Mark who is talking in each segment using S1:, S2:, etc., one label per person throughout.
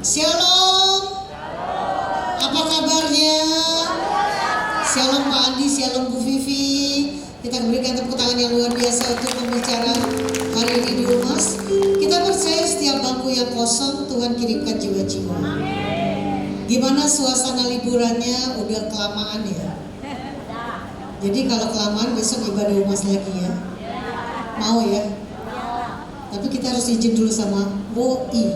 S1: Shalom. Apa kabarnya? Shalom Pak Andi, shalom Bu Vivi. Kita berikan tepuk tangan yang luar biasa untuk pembicara hari ini di rumah. Kita percaya setiap bangku yang kosong Tuhan kirimkan jiwa-jiwa. Gimana suasana liburannya? Udah kelamaan ya? Jadi kalau kelamaan besok ibadah rumah lagi ya? Mau ya? Tapi kita harus izin dulu sama Boi.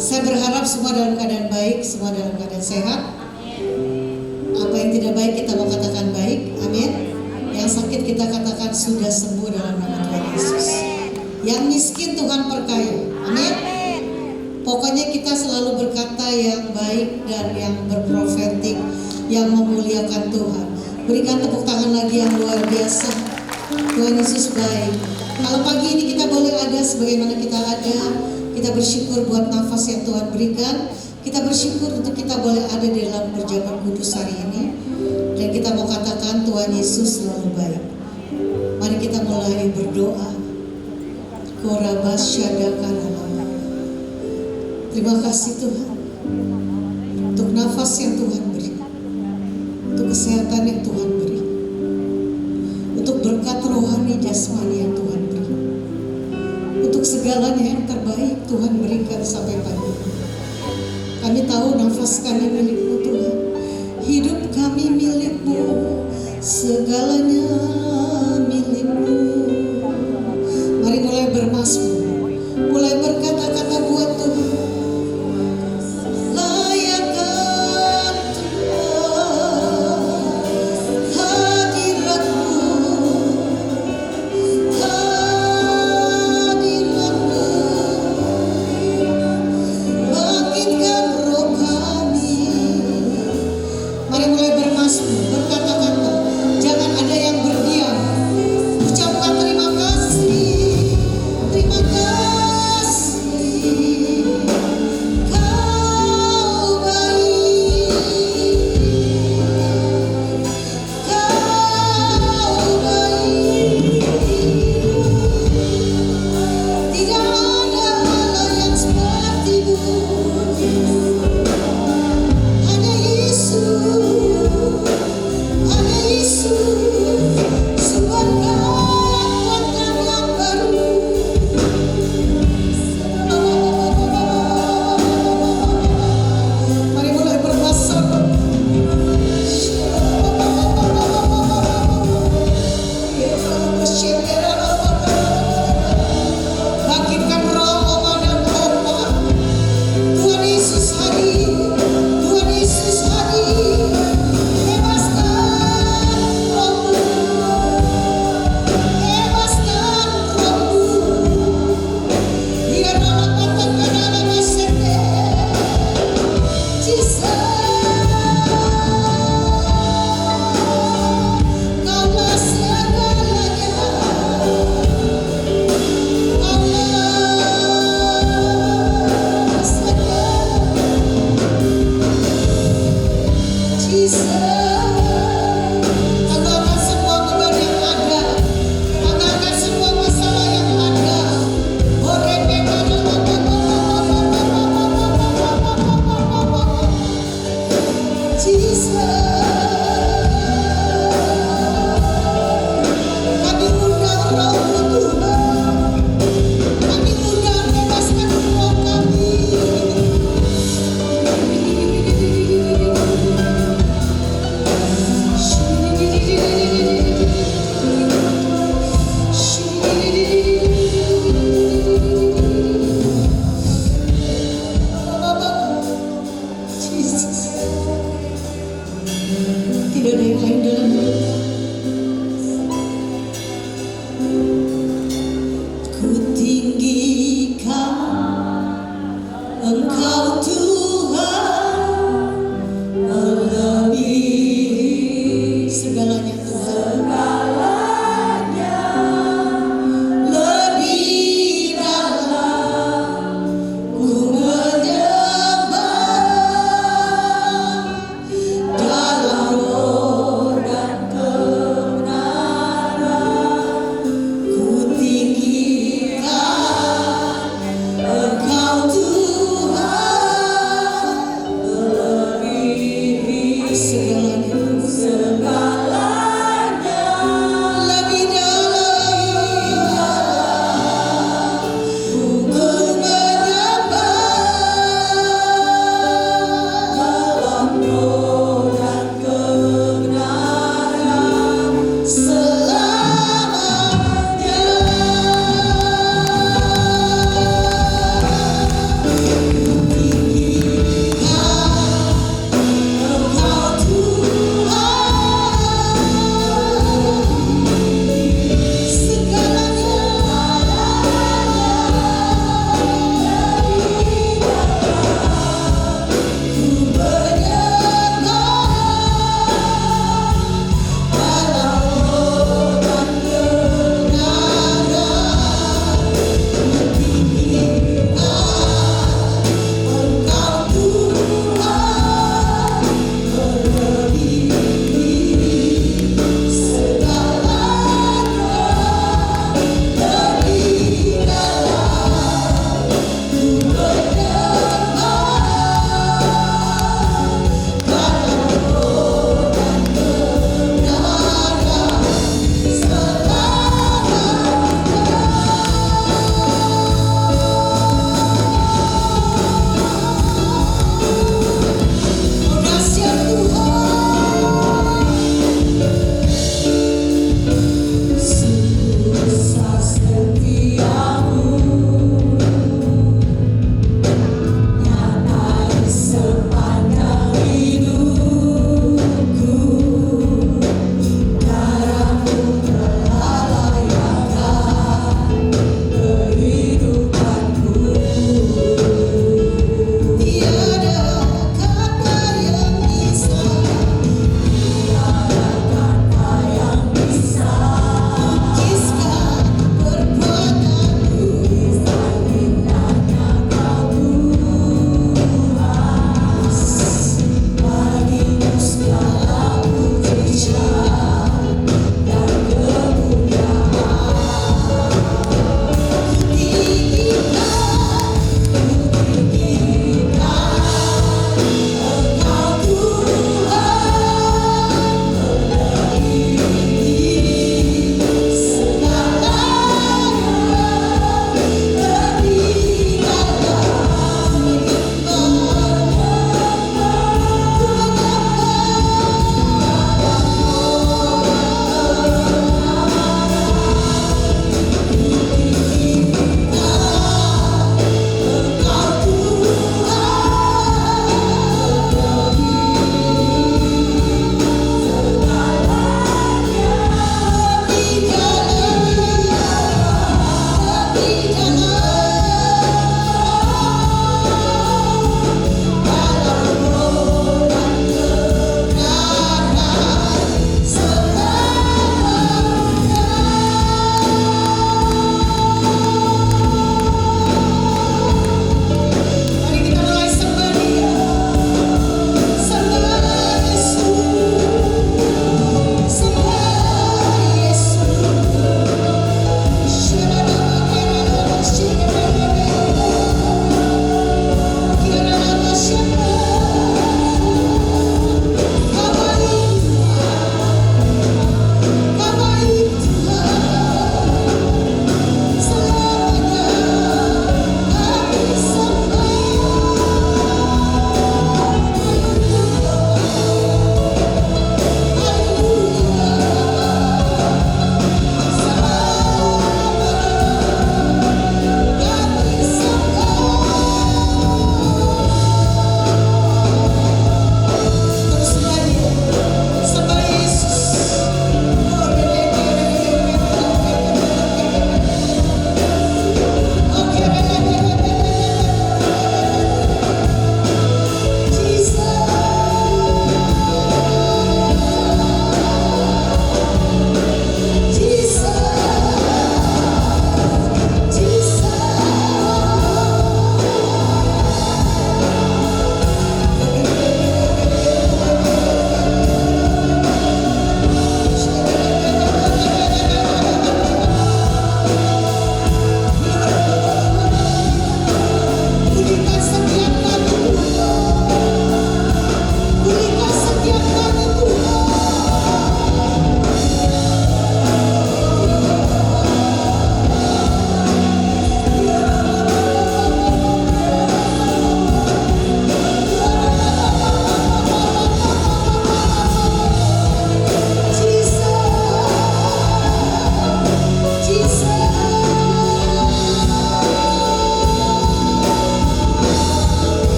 S1: Saya berharap semua dalam keadaan baik, semua dalam keadaan sehat. Apa yang tidak baik kita mau katakan baik, amin. Yang sakit kita katakan sudah sembuh dalam nama Tuhan Yesus. Yang miskin Tuhan perkaya, amin. Pokoknya kita selalu berkata yang baik dan yang berprofetik, yang memuliakan Tuhan. Berikan tepuk tangan lagi yang luar biasa. Tuhan Yesus baik. Kalau pagi ini kita boleh ada sebagaimana kita ada. Kita bersyukur buat nafas yang Tuhan berikan. Kita bersyukur untuk kita boleh ada di dalam perjamuan kudus hari ini. Dan kita mau katakan Tuhan Yesus selalu baik. Mari kita mulai berdoa. Terima kasih Tuhan untuk nafas yang Tuhan beri, untuk kesehatan yang Tuhan beri, untuk berkat rohani jasmani yang Tuhan beri, untuk segalanya yang terbaik Tuhan berikan sampai pagi. Kami tahu nafas kami milik-Mu Tuhan, hidup kami milik-Mu, segalanya milik-Mu. Mari mulai bermazmur, mulai berkata-kata buat Tuhan. Layakan Tuhan hadirat-Mu, hadirat-Mu, bangkitkan roh kami. Mari mulai bermazmur, berkata-kata. Jangan ada yang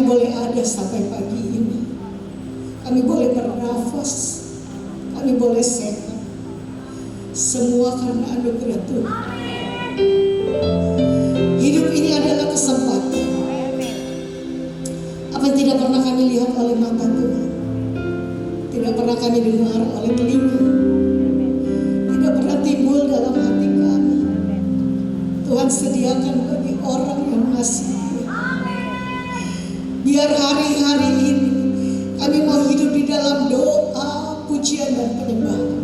S1: boleh ada sampai pagi ini. Kami boleh bernafas, kami boleh sehat. Semua karena anugerah Tuhan. Hidup ini adalah kesempatan. Apa yang tidak pernah kami lihat oleh mata Tuhan, tidak pernah kami dengar oleh telinga, tidak pernah timbul dalam hati kami, Tuhan sediakan bagi orang yang mengasihi. Biar hari-hari ini kami mau hidup di dalam doa, pujian dan penyembahan.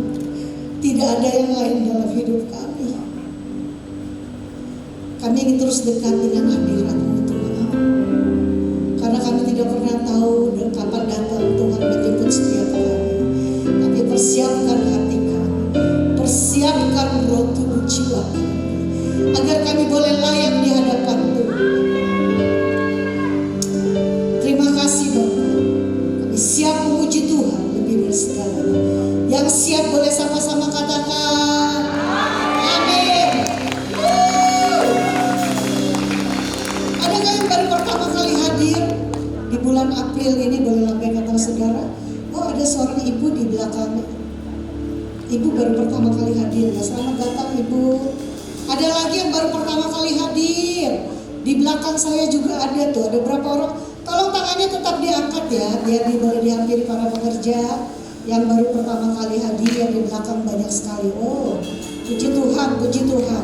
S1: Tidak ada yang lain dalam hidup kami. Kami ingin terus dekat dengan hadirat-Mu Tuhan. Karena kami tidak pernah tahu kapan datang Tuhan menjemput setiap kami. Tapi persiapkan hati kami, persiapkan roh tubuh jiwa kami, agar kami boleh layak di hadapan Tuhan. Terima kasih Bapa. Kami siap memuji Tuhan lebih dari segalanya. Yang siap boleh sama-sama katakan amin. Adakah yang baru pertama kali hadir di bulan April ini? Boleh lambaikan tangan saudara. Oh, ada seorang ibu di belakang. Ibu baru pertama kali hadir ya. Selamat datang Ibu. Ada lagi yang baru pertama kali hadir. Di belakang saya juga ada tuh. Ada berapa orang? Tolong tangannya tetap diangkat ya, biar boleh dihampiri para pekerja yang baru pertama kali hadir. Di belakang banyak sekali. Oh, puji Tuhan, puji Tuhan.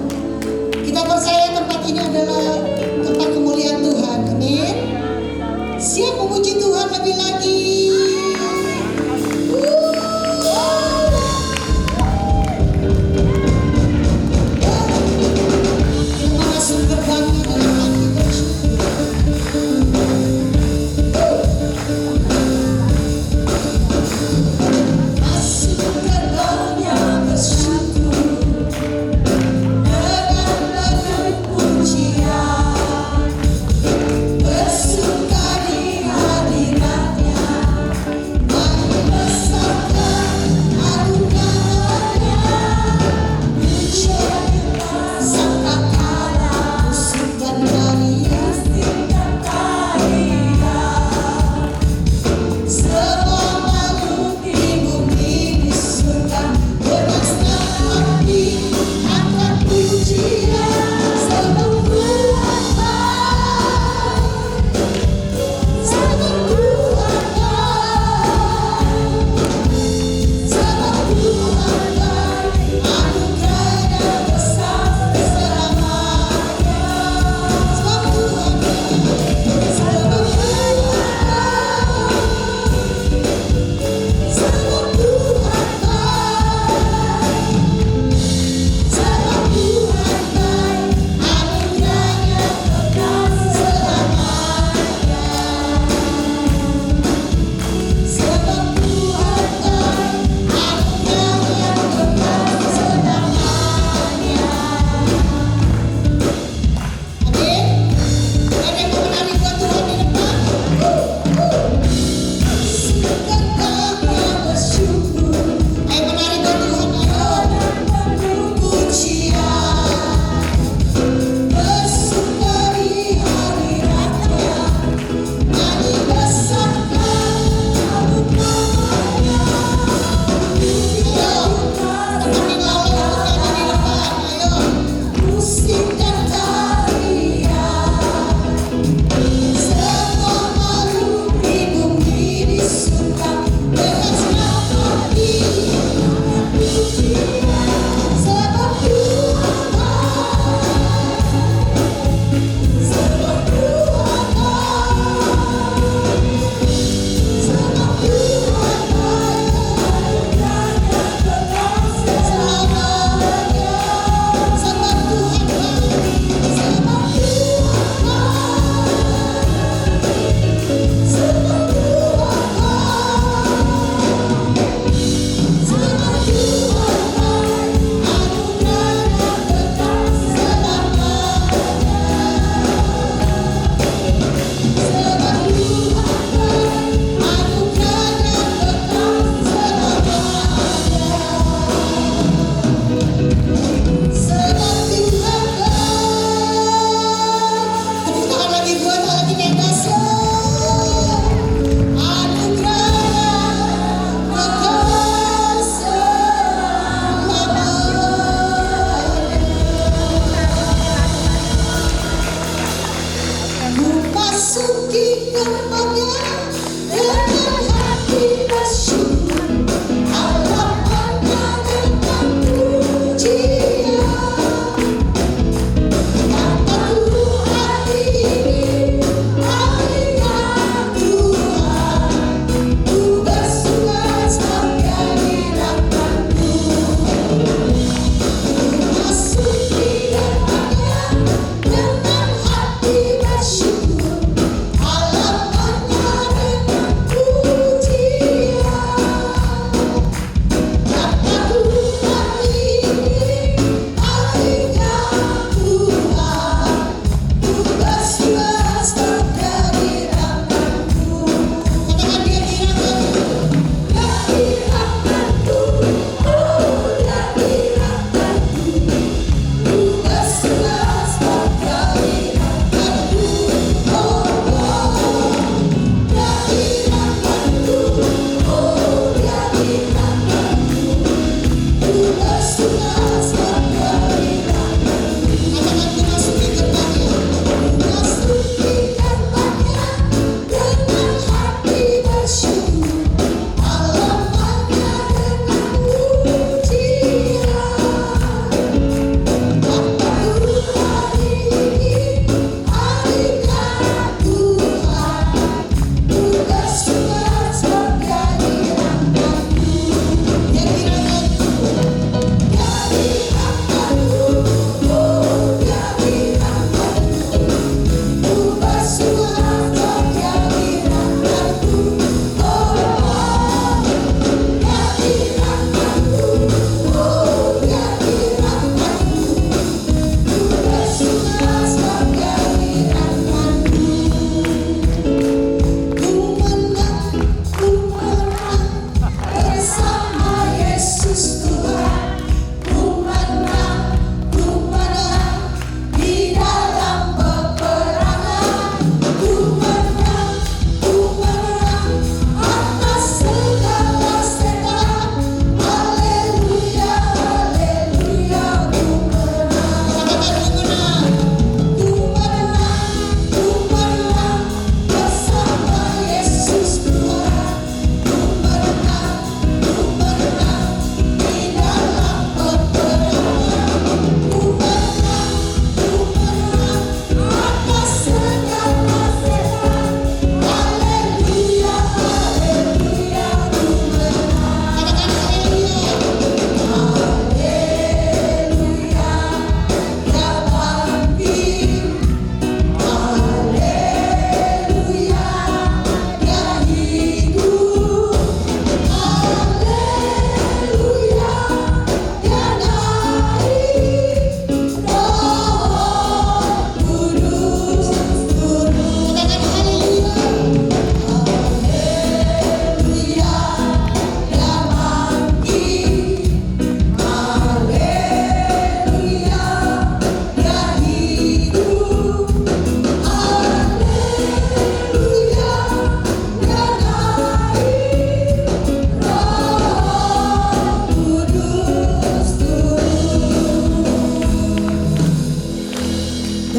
S1: Kita percaya tempat ini adalah tempat kemuliaan Tuhan. Amin. Siap memuji Tuhan lebih lagi. Kita masuk berbangga dalam hati bersyukur. Masuk berbangga bersyukur dengan penuh pujian, bersuka di hadirat-Nya.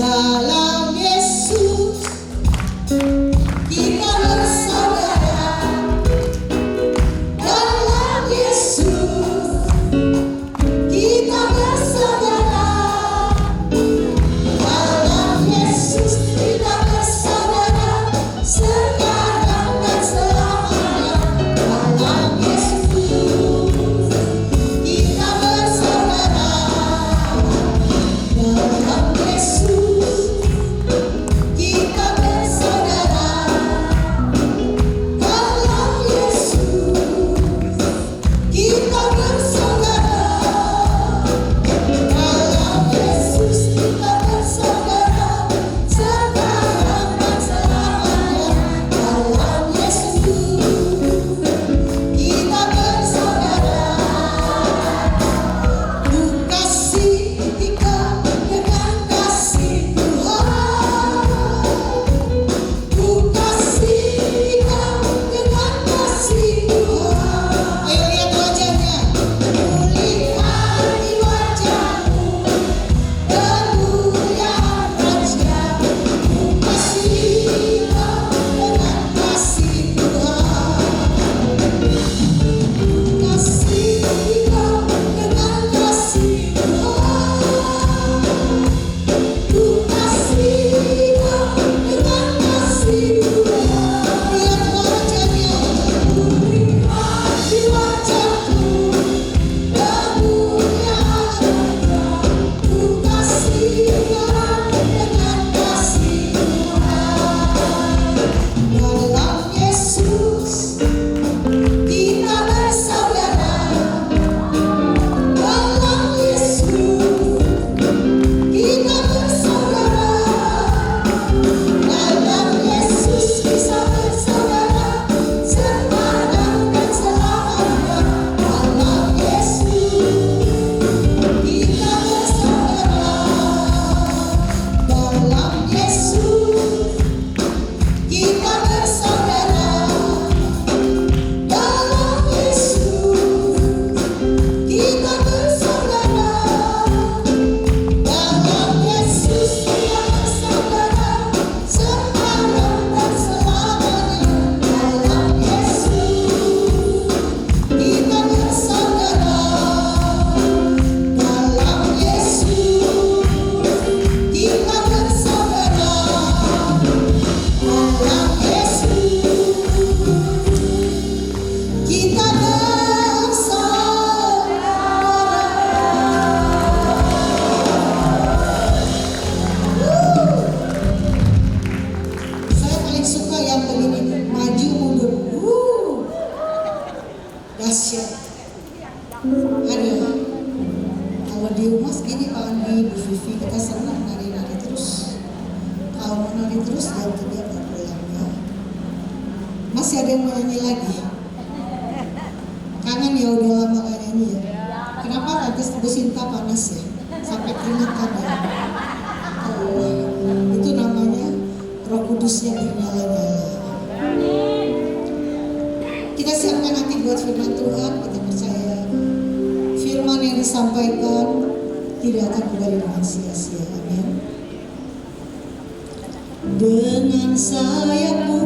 S1: Dalam Yesus kita bersaudara. Dalam Yesus kita bersaudara. Dalam Yesus kita bersaudara sekarang dan selamanya. Dalam Yesus kita bersaudara. Dalam Yesus kita bersaudara. Dalam Yesus kita bersaudara. Dalam Yesus kita bersaudara sekarang dan selamanya. Dalam Yesus kita bersaudara. Ku kasih engkau dengan kasih Tuhan. Ku kasih engkau dengan kasih Tuhan. Ayo lihat wajahnya. Ku lihat di wajahmu kemuliaan Raja. Ku kasih engkau dengan kasih Tuhan. Ku kasih engkau dengan kasih Tuhan. Ku kasih engkau dengan kasih Tuhan. Lihat wajahnya. Ku lihat di wajahmu kemuliaan Raja. Ku kasih engkau dengan kasih Tuhan. Dalam Yesus kita bersaudara. Dalam Yesus kita bersaudara. Dalam Yesus bisa bersaudara sekarang dan selamanya. Dalam Yesus kita bersaudara. Dalam Yesus kita bersaudara. Dalam Yesus kita bersaudara. Dalam Yesus kita bersaudara sekarang dan selamanya. Dalam Yesus kita bersaudara. Dalam Yesus kita bersaudara. Dalam Yesus kita bersaudara. Saya paling suka yang begini, maju mundur. Dahsyat. Aduh. Kalau di rumah segini Pak Andi, Bu Vivi, kita senang nari-nari terus. Kalau mau nari terus jam 3 nggak pulang ya. Masih ada yang mau nyanyi lagi? Kangen ya, udah lama gak nyanyi ya. Kenapa nanti Bu Sinta panas ya? Sampai keringetan ya. Oh, itu namanya Roh Kudusnya bernyala-nyala. Kita siapkan nanti buat firman Tuhan. Kita percaya firman yang disampaikan tidak akan kembali dengan sia-sia. Amin. Dengan sayapmu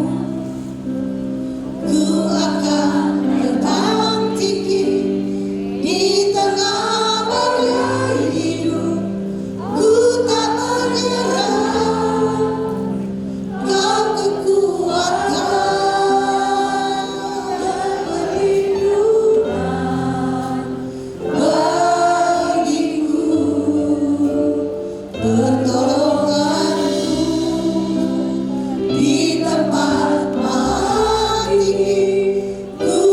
S1: ku akan terbang tinggi di tengah badai hidup. Ku tak menyerah, kau kekuatan dan perlindungan bagiku, pertolonganku di tempat maha tinggi. Ku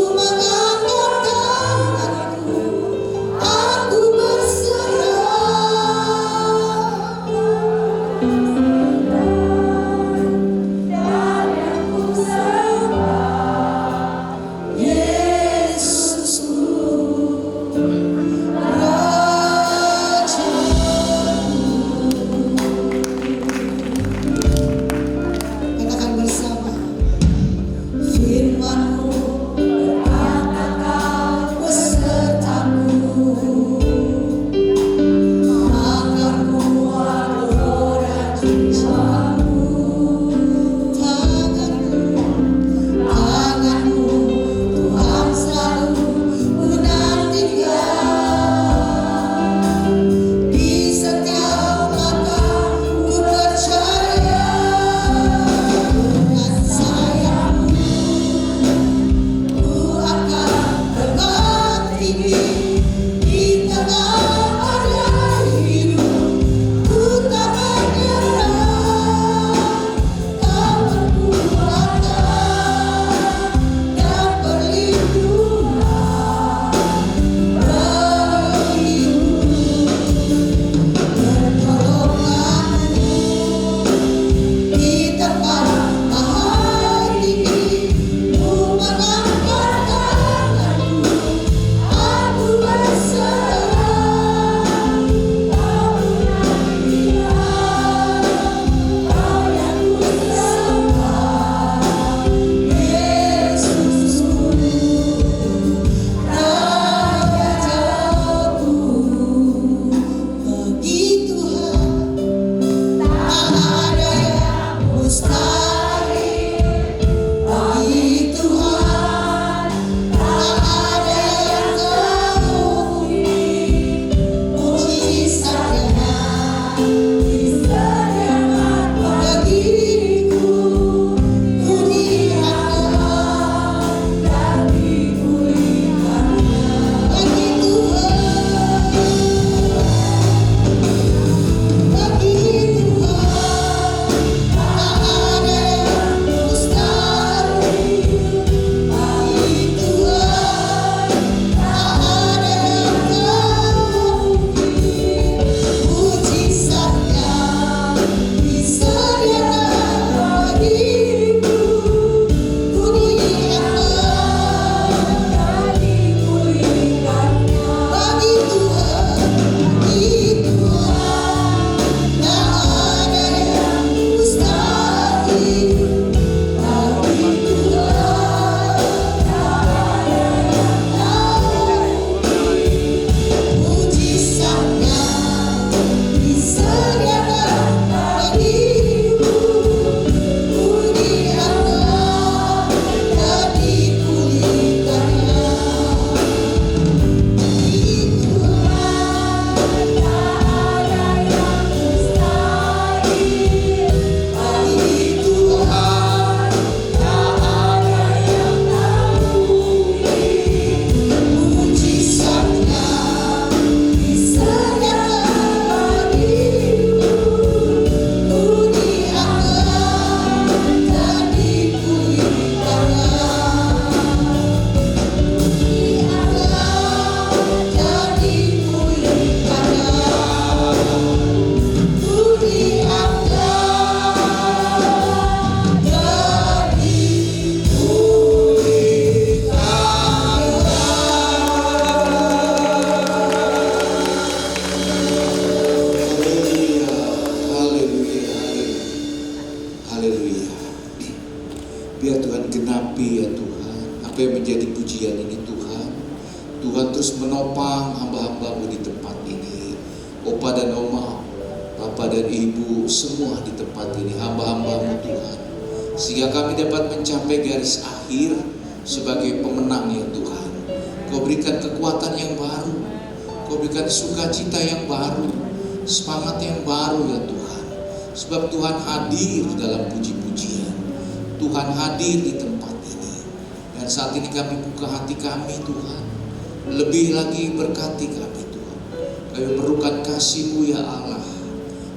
S2: pujian ini Tuhan. Tuhan terus menopang hamba-hamba-Mu di tempat ini. Opa dan Oma, Bapak dan Ibu, semua di tempat ini, hamba-hamba-Mu Tuhan. Sehingga kami dapat mencapai garis akhir sebagai pemenang ya Tuhan. Kau berikan kekuatan yang baru, Kau berikan sukacita yang baru, semangat yang baru ya Tuhan. Sebab Tuhan hadir dalam puji-pujian, Tuhan hadir di tempat ini. Dan saat ini kami buka hati kami Tuhan, lebih lagi berkati kami Tuhan. Kami memerlukan kasih-Mu ya Allah,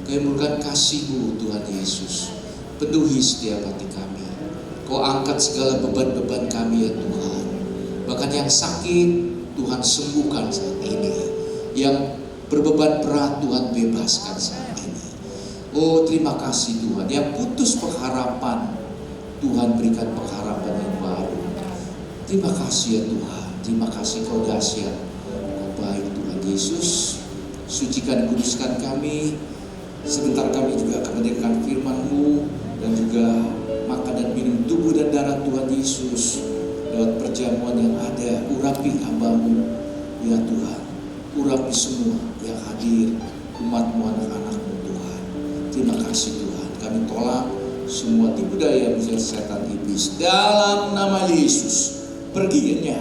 S2: kami memerlukan kasih-Mu Tuhan Yesus. Penuhi setiap hati kami. Kau angkat segala beban-beban kami ya Tuhan. Bahkan yang sakit Tuhan sembuhkan saat ini, yang berbeban berat Tuhan bebaskan saat ini. Oh terima kasih Tuhan. Yang putus pengharapan, Tuhan berikan pengharapan yang baru. Terima kasih ya Tuhan. Terima kasih Kau dahsyat, Kau baik Tuhan Yesus. Sucikan, kuduskan kami. Sebentar kami juga akan mendengarkan firman-Mu dan juga makan dan minum tubuh dan darah Tuhan Yesus lewat perjamuan yang ada. Urapi hamba-Mu ya Tuhan, urapi semua yang hadir, umat-Mu, anak-anak-Mu Tuhan. Terima kasih Tuhan. Kami tolak semua tipu daya setan iblis dalam nama Yesus. Perginya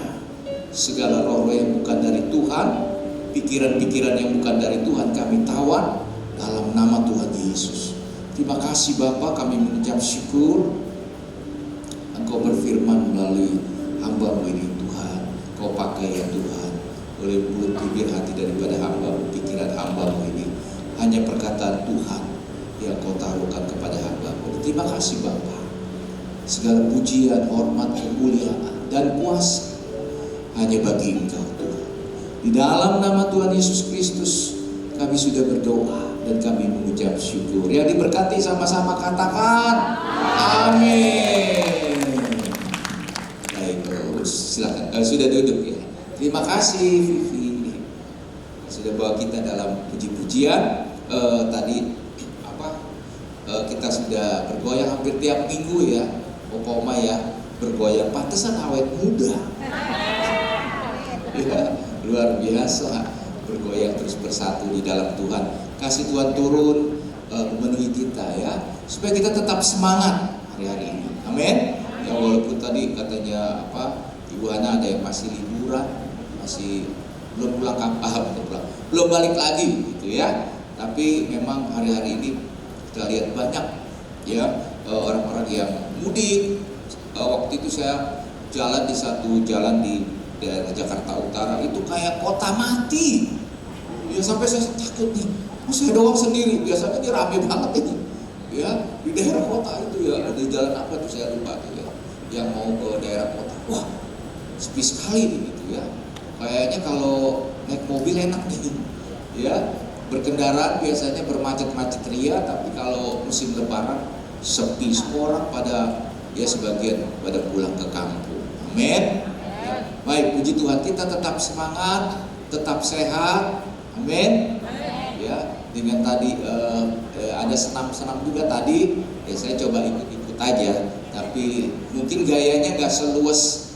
S2: segala roh yang bukan dari Tuhan, pikiran-pikiran yang bukan dari Tuhan kami tawan dalam nama Tuhan Yesus. Terima kasih Bapa, kami mengucap syukur Engkau berfirman melalui hamba-Mu ini Tuhan. Kau pakai ya Tuhan, oleh mulut, bibir, hati daripada hamba-Mu, pikiran hamba-Mu ini hanya perkataan Tuhan yang Kau taruhkan kepada hamba-Mu. Terima kasih Bapa. Segala pujian, hormat, kemuliaan dan kuasa hanya bagi Engkau Tuhan. Di dalam nama Tuhan Yesus Kristus kami sudah berdoa dan kami mengucap syukur. Yang diberkati sama-sama katakan amin. Baik, silakan. Sudah duduk ya. Terima kasih Vivi sudah bawa kita dalam puji-pujian. Tadi kita sudah bergoyang hampir tiap minggu ya, Opa Oma ya, bergoyang. Pantesan awet muda. Ya, luar biasa, bergoyang terus bersatu di dalam Tuhan. Kasih Tuhan turun memenuhi kita ya, supaya kita tetap semangat hari-hari ini. Amin. Ya walaupun tadi katanya Ibu Hana ada yang masih liburan, masih belum pulang kampung, belum balik lagi gitu ya. Tapi memang hari-hari ini kita lihat banyak ya orang-orang yang mudik. Waktu itu saya jalan di satu jalan di daerah Jakarta Utara, itu kayak kota mati. Ya sampai saya takut nih. Saya doang sendiri, biasanya ini rame banget ini. Ya, di daerah kota itu ya, di jalan apa tuh saya lupa tuh ya. Yang mau ke daerah kota. Wah, sepi sekali gitu ya. Kayaknya kalau naik mobil enak nih. Ya, berkendaraan biasanya bermacet-macet ria, tapi kalau musim lebaran sepi, semua orang pada ya sebagian pada pulang ke kampung. Amin. Baik, puji Tuhan, kita tetap semangat, tetap sehat. Amin. Ya, dengan tadi ada senam-senam juga tadi, ya saya coba ikut-ikut aja, tapi mungkin gayanya nggak seluas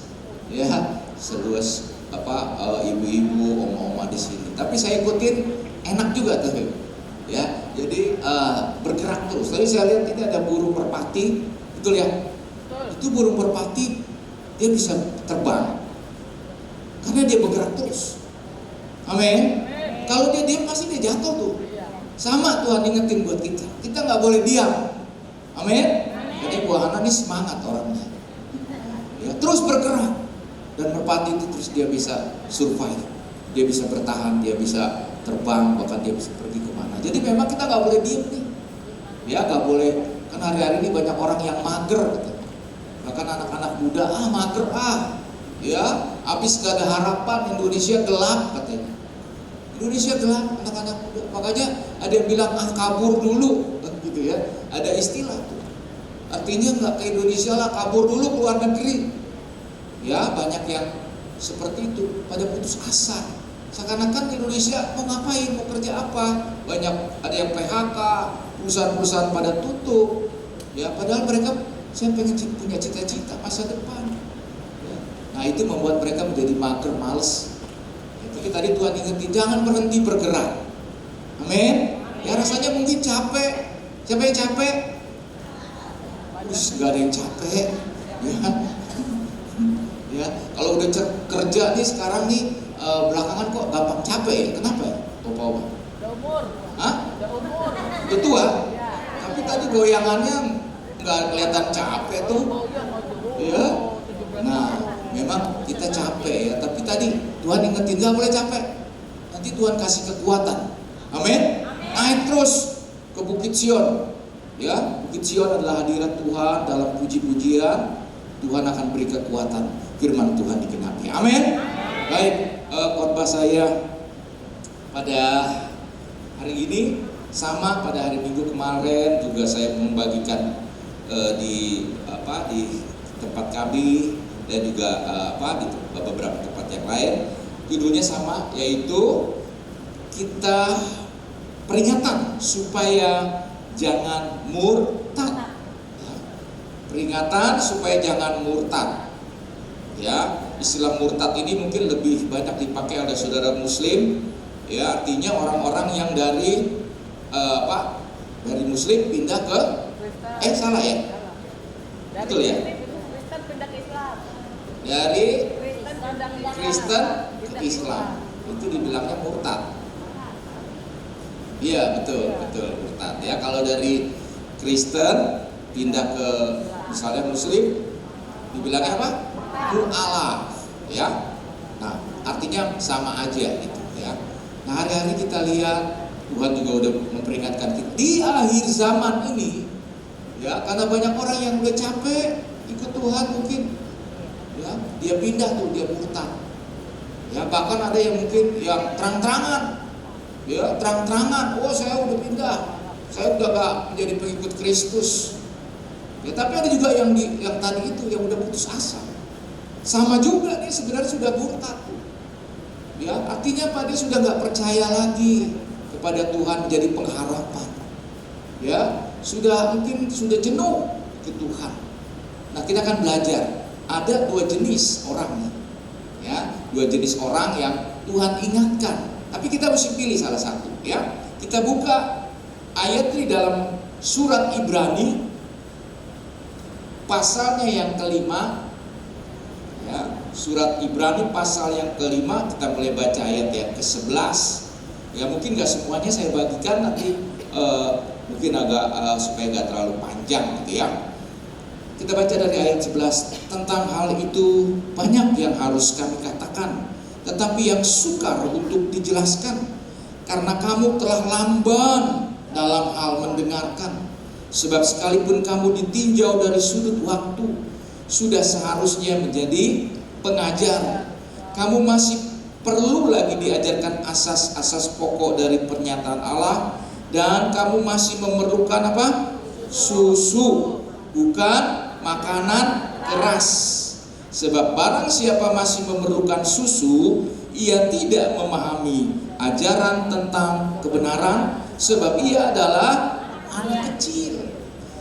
S2: ya, seluas ibu-ibu, oma-oma di sini. Tapi saya ikutin, enak juga tuh. Ya, jadi bergerak terus. Tadi saya lihat ini ada burung merpati, betul ya? Itu burung merpati, dia bisa terbang karena dia bergerak terus. Amin. Kalau dia diam pasti dia jatuh tuh. Sama Tuhan ingetin buat kita. Kita nggak boleh diam. Amin. Jadi Bu Hana ini semangat orangnya. Ya, terus bergerak. Dan merpati itu terus dia bisa survive. Dia bisa bertahan, dia bisa terbang, bahkan dia bisa pergi kemana. Jadi memang kita nggak boleh diam nih. Ya nggak boleh. Kan hari-hari ini banyak orang yang mager. Gitu. Bahkan anak-anak muda mager ya, habis gak ada harapan, Indonesia gelap katanya. Indonesia gelap, anak-anak muda. Makanya ada yang bilang kabur dulu, gitu ya. Ada istilah tuh. Artinya nggak ke Indonesia lah, kabur dulu ke luar negeri. Ya banyak yang seperti itu, pada putus asa. Seakan-akan Indonesia mau ngapain, mau kerja apa? Banyak ada yang PHK, perusahaan-perusahaan pada tutup. Ya padahal mereka saya pengen punya cita-cita masa depan. Nah itu membuat mereka menjadi mager, males. Tapi tadi Tuhan ingetin, jangan berhenti bergerak. Amin. Ya rasanya mungkin capek. Siapa yang capek? Gak ada yang capek. Ya, kalau udah kerja nih sekarang nih belakangan kok gampang capek ya? Kenapa ya? Bapak-bapak?
S3: Udah umur.
S2: Hah?
S3: Udah umur.
S2: Udah tua?
S3: Ya.
S2: Tapi tadi goyangannya nggak kelihatan capek tuh. Ya. Nah, memang kita capek ya. Tapi tadi Tuhan ingetin nggak boleh capek. Nanti Tuhan kasih kekuatan. Amin. Naik terus ke Bukit Sion. Ya, Bukit Sion adalah hadirat Tuhan dalam puji-pujian. Tuhan akan beri kekuatan. Firman Tuhan digenapi. Amin. Baik, khotbah saya pada hari ini sama pada hari Minggu kemarin juga saya membagikan di tempat kami dan juga di beberapa tempat yang lain. Judulnya sama, yaitu kita peringatan supaya jangan murtad. Peringatan supaya jangan murtad. Ya, istilah murtad ini mungkin lebih banyak dipakai oleh saudara Muslim. Ya, artinya orang-orang yang dari dari Muslim pindah ke
S3: Kristen.
S2: Salah ya?
S3: Dari
S2: Betul ya?
S3: Kristen pindah ke Islam.
S2: Dari
S3: Kristen pindah ke
S2: Kristen ke Islam. Itu dibilangnya murtad. Iya, betul murtad. Ya, kalau dari Kristen pindah ke misalnya Muslim dibilangnya apa? Mu'alaf, ya. Nah, artinya sama aja gitu ya. Nah, hari-hari kita lihat Tuhan juga udah memperingatkan kita di akhir zaman ini, ya, karena banyak orang yang udah capek ikut Tuhan mungkin, ya, dia pindah tuh, dia murtad. Ya, bahkan ada yang mungkin yang terang-terangan, ya, terang-terangan, oh saya udah pindah, saya udah gak menjadi pengikut Kristus. Ya, tapi ada juga yang tadi itu yang udah putus asa. Sama juga nih sebenarnya sudah murtad. Ya, artinya apa? Dia sudah nggak percaya lagi kepada Tuhan menjadi pengharapan. Ya, mungkin sudah jenuh ke Tuhan. Nah, kita akan belajar. Ada dua jenis orang nih. Ya, dua jenis orang yang Tuhan ingatkan. Tapi kita mesti pilih salah satu. Ya, kita buka ayat di dalam surat Ibrani, pasalnya yang kelima. Ya, surat Ibrani pasal yang kelima, kita mulai baca ayat yang ke-11. Ya, mungkin gak semuanya saya bagikan, nanti mungkin agak supaya gak terlalu panjang gitu ya. Kita baca dari ayat 11. Tentang hal itu banyak yang harus kami katakan, tetapi yang sukar untuk dijelaskan, karena kamu telah lamban dalam hal mendengarkan. Sebab sekalipun kamu ditinjau dari sudut waktu, sudah seharusnya menjadi pengajar. Kamu masih perlu lagi diajarkan asas-asas pokok dari pernyataan Allah, dan kamu masih memerlukan apa? Susu, bukan makanan keras. Sebab barang siapa masih memerlukan susu, ia tidak memahami ajaran tentang kebenaran, sebab ia adalah anak kecil.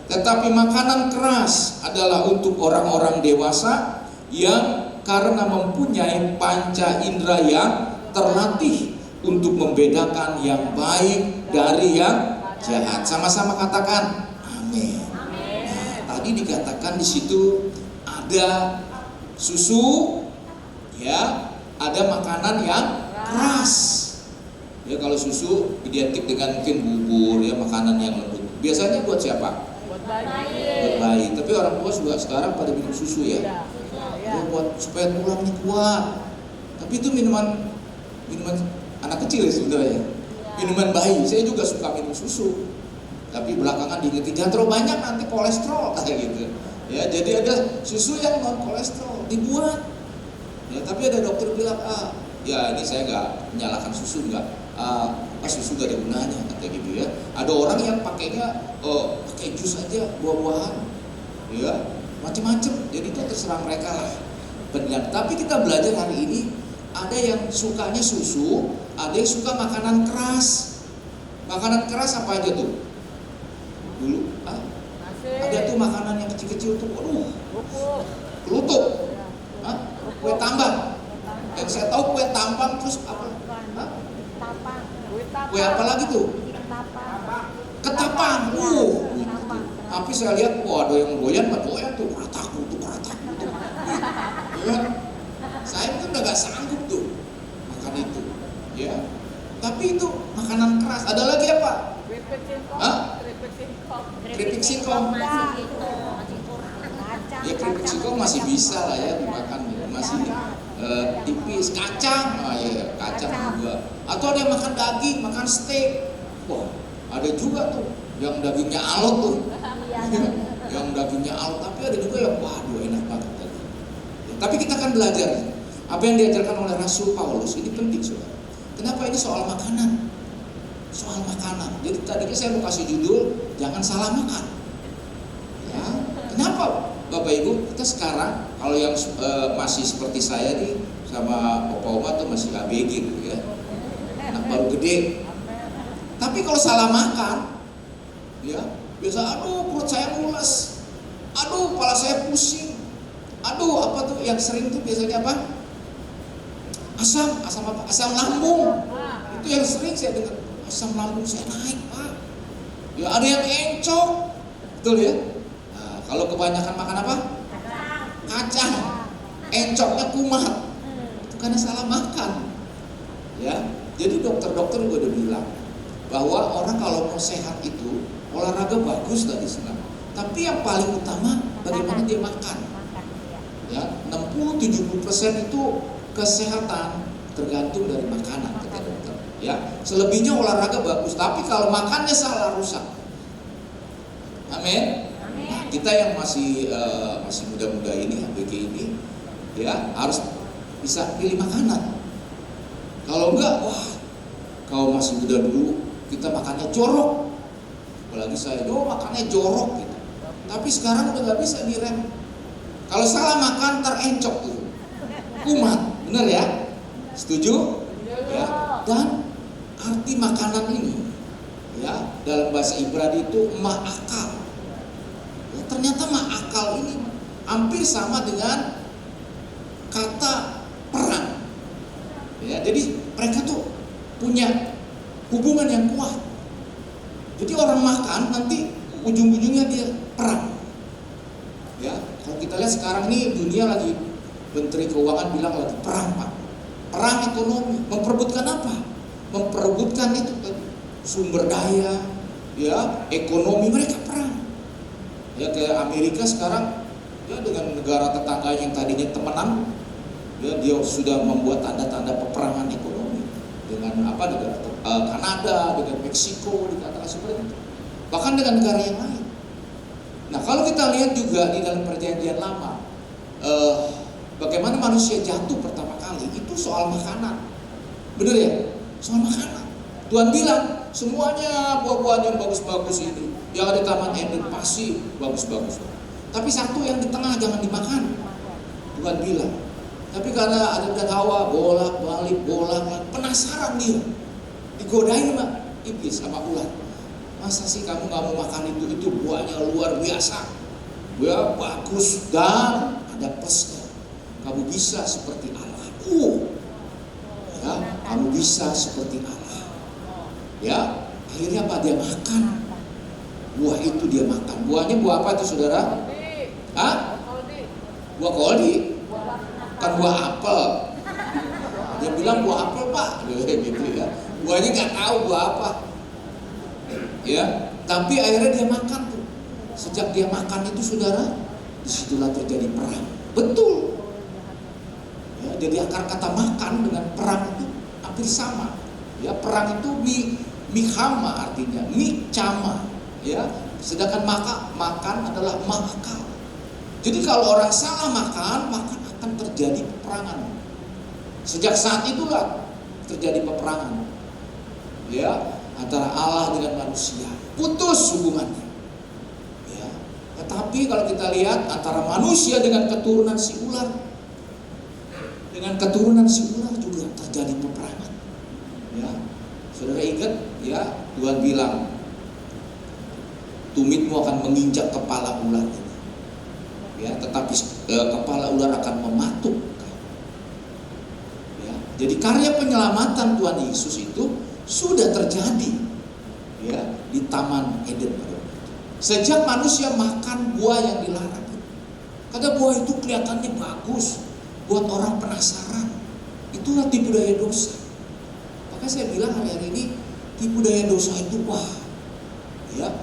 S2: Tetapi makanan keras adalah untuk orang-orang dewasa yang karena mempunyai panca indera yang terlatih untuk membedakan yang baik dari yang jahat. Sama-sama katakan amin. Nah, tadi dikatakan di situ ada susu, ya, ada makanan yang keras. Ya, kalau susu identik dengan mungkin bubur, ya, makanan yang lembut. Biasanya buat siapa? Buat bayi. Tapi orang tua juga sekarang pada minum susu ya. Ya, buat supaya tulangnya kuat. Tapi itu minuman anak kecil ya sebenarnya. Minuman bayi. Saya juga suka minum susu. Tapi belakangan diingetin jangan terlalu banyak, nanti kolesterol kayak gitu. Ya, jadi ada susu yang non kolesterol dibuat. Ya, tapi ada dokter bilang, ya ini saya nggak menyalahkan susu, susu gak ada gunanya kata gitu ya. Ada orang yang pakainya pakai jus aja, buah-buahan, ya, macam-macam. Jadi itu terserah mereka lah penilaian. Tapi kita belajar hari ini, ada yang sukanya susu, ada yang suka makanan keras. Makanan keras apa aja tuh? Dulu, ada tuh makanan yang kecil-kecil tuh, waduh, kelutuk, Kue tambang. Yang saya tahu kue tambang terus apa? Hah?
S3: Tapang.
S2: Kue apa lagi tuh? Ketapang. Tapi saya lihat, ada yang goyang tuh, kerataku tuh. Ya. Saya kan udah gak sanggup tuh makan itu, ya. Tapi itu makanan keras. Ada lagi apa?
S3: Keripik singkong.
S2: Hah?
S3: Keripik singkong.
S2: Keripik singkong. Ya keripik singkong masih bisa lah ya dimakan, masih tipis. Kacang, ya kacang juga. Atau ada yang makan daging, makan steak. Wah, ada juga tuh yang dagingnya alot tuh. Yang dagingnya alot, tapi ada juga yang waduh enak banget tadi. Ya, tapi kita akan belajar apa yang diajarkan oleh Rasul Paulus ini penting, saudara. Kenapa ini soal makanan? Soal makanan. Jadi tadinya saya mau kasih judul jangan salah makan. Ya, kenapa? Bapak Ibu, kita sekarang kalau yang masih seperti saya nih sama Opa-Oma tuh masih ABG gitu ya, anak baru gede. Tapi kalau salah makan, ya biasa, aduh perut saya mules, aduh kepala saya pusing, aduh apa tuh yang sering tuh biasanya apa? Asam lambung. Itu yang sering saya dengar, asam lambung saya naik Pak. Ya ada yang encok, betul ya? Kalau kebanyakan makan apa? Kacang. Encoknya kumat. Itu karena salah makan. Ya. Jadi dokter-dokter juga udah bilang bahwa orang kalau mau sehat itu olahraga bagus tadi senang. Tapi yang paling utama bagaimana dia makan. Ya, 60-70% itu kesehatan tergantung dari makanan kata dokter. Ya, selebihnya olahraga bagus, tapi kalau makannya salah rusak. Amin. Nah, kita yang masih muda-muda ini, ABG ini, ya harus bisa pilih makanan. Kalau enggak, wah, kalau masih muda dulu kita makannya jorok. Apalagi saya, makannya jorok gitu. Tapi sekarang udah nggak bisa direm. Kalau salah makan terencok tuh, kumat, bener ya? Setuju? Ya. Dan arti makanan ini, ya dalam bahasa Ibrani itu ma'akal. Ternyata ma'akal ini hampir sama dengan kata perang. Ya, jadi mereka tuh punya hubungan yang kuat. Jadi orang makan nanti ujung-ujungnya dia perang. Ya, kalau kita lihat sekarang ini dunia lagi, Menteri Keuangan bilang lagi perang Pak. Perang ekonomi, memperebutkan apa? Memperebutkan itu sumber daya, ya ekonomi, mereka perang. Ya kayak Amerika sekarang ya dengan negara tetangga yang tadinya temenan, ya dia sudah membuat tanda-tanda peperangan ekonomi dengan apa negara Kanada, dengan Meksiko dikatakan seperti itu. Bahkan dengan negara yang lain. Nah kalau kita lihat juga di dalam perjanjian lama, bagaimana manusia jatuh pertama kali itu soal makanan, bener ya? Soal makanan. Tuhan bilang semuanya buah-buahan yang bagus-bagus ini yang ada di Taman Eden pasti bagus-bagus. Tapi satu yang di tengah jangan dimakan. Tuhan bilang. Tapi karena Adam dan Hawa bolak-balik, penasaran dia. Digodain sama iblis, sama ular. Masa sih kamu gak mau makan itu buahnya luar biasa. Ya bagus dan ada plusnya. Kamu bisa seperti Allah. Ya, kamu bisa seperti Allah. Ya, akhirnya apa? Dia makan. Buah itu dia makan. Buahnya buah apa itu saudara? Hah? Buah koldi. Bukan buah apel. Dia bilang buah apel Pak. Gitu ya. Buahnya nggak tahu buah apa. Ya, tapi akhirnya dia makan tuh. Sejak dia makan itu saudara, disitulah terjadi perang. Betul. Ya, jadi akar kata makan dengan perang itu hampir sama. Ya, perang itu mikama artinya, mikcama. Ya, sedangkan makan adalah makal. Jadi kalau orang salah makan, maka akan terjadi peperangan. Sejak saat itulah terjadi peperangan. Ya, antara Allah dengan manusia, putus hubungannya. Ya, tetapi kalau kita lihat antara manusia dengan keturunan si ular, juga terjadi peperangan. Ya, saudara ingat ya Tuhan bilang tumitmu akan menginjak kepala ular ini. Ya, tetapi kepala ular akan mematuk kamu. Jadi karya penyelamatan Tuhan Yesus itu sudah terjadi ya di Taman Eden pada waktu itu. Sejak manusia makan buah yang dilarang. Karena buah itu kelihatannya bagus, buat orang penasaran. Itulah tipu daya dosa. Maka saya bilang hari-hari ini tipu daya dosa itu wah, ya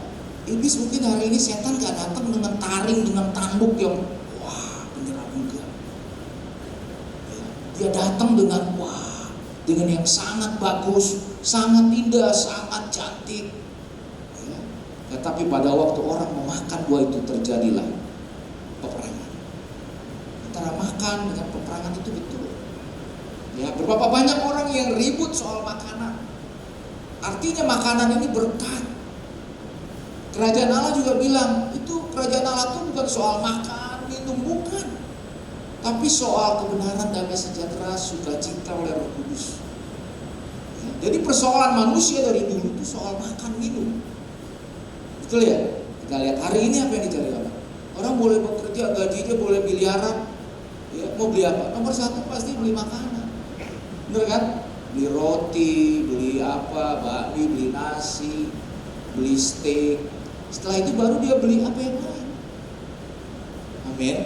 S2: iblis mungkin hari ini setan gak datang dengan taring, dengan tanduk yang wah beneran enggak. Ya, dia datang dengan wah, dengan yang sangat bagus, sangat indah, sangat cantik. Ya, tetapi pada waktu orang memakan buah itu terjadilah peperangan. Antara makan dengan peperangan itu betul. Ya, berapa banyak orang yang ribut soal makanan. Artinya makanan ini berkat. Kerajaan Allah juga bilang, itu kerajaan Allah itu bukan soal makan, minum, bukan. Tapi soal kebenaran, damai sejahtera, sukacita oleh Roh Kudus. Ya, jadi persoalan manusia dari dulu itu soal makan, minum. Betul ya? Kita lihat hari ini apa yang dicari orang. Orang boleh bekerja, gajinya boleh miliaran. Ya, mau beli apa? Nomor satu pasti beli makanan. Bener kan? Beli roti, beli apa, bakmi, beli nasi, beli steak. Setelah itu baru dia beli apa yang lain. Amin.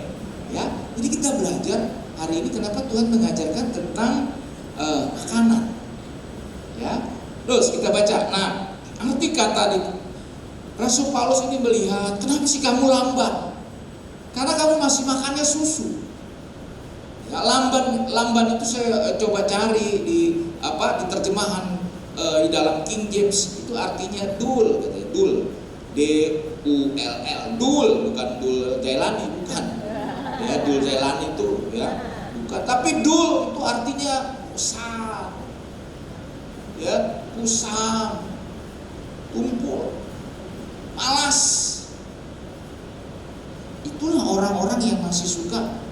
S2: Ya, jadi kita belajar hari ini kenapa Tuhan mengajarkan tentang makanan. Ya, terus kita baca. Nah, arti kata di Rasul Paulus ini melihat, kenapa sih kamu lamban? Karena kamu masih makannya susu. Ya, lamban itu saya coba cari di terjemahan di dalam King James itu artinya dul, katanya dul, D-U-L-L, dul, bukan dul Jailani, bukan. Ya, dul Jailani itu ya, bukan. Tapi dul itu artinya pusam, ya, pusam, tumpul, malas. Itulah orang-orang yang masih suka.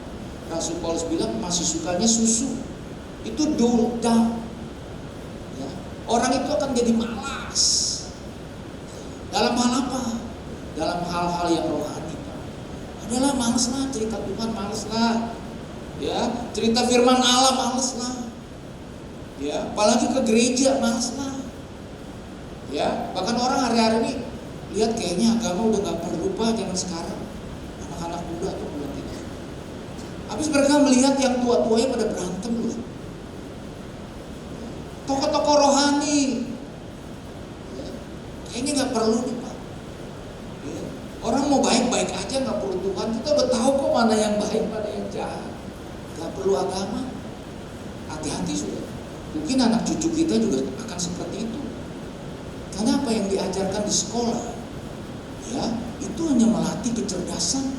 S2: Rasul Paulus bilang masih sukanya susu. Itu dull. Ya. Orang itu akan jadi malas. Dalam hal apa? Dalam hal-hal yang rohani. Adalah malas lah, cerita Tuhan malas lah. Ya, cerita firman Allah malas lah. Ya, apalagi ke gereja malas lah. Ya, bahkan orang hari-hari ini lihat kayaknya agama udah gak perlu pak zaman sekarang. Anak-anak muda tuh bilang gitu. Habis mereka melihat yang tua-tuanya pada berantem loh. Tokoh-tokoh rohani, ya, kayaknya nggak perlu nih pak. Ya, orang mau baik-baik aja nggak perlu Tuhan. Kita udah tahu kok mana yang baik, mana yang jahat. Nggak perlu agama. Hati-hati sudah. Mungkin anak cucu kita juga akan seperti itu. Karena apa yang diajarkan di sekolah, ya itu hanya melatih kecerdasan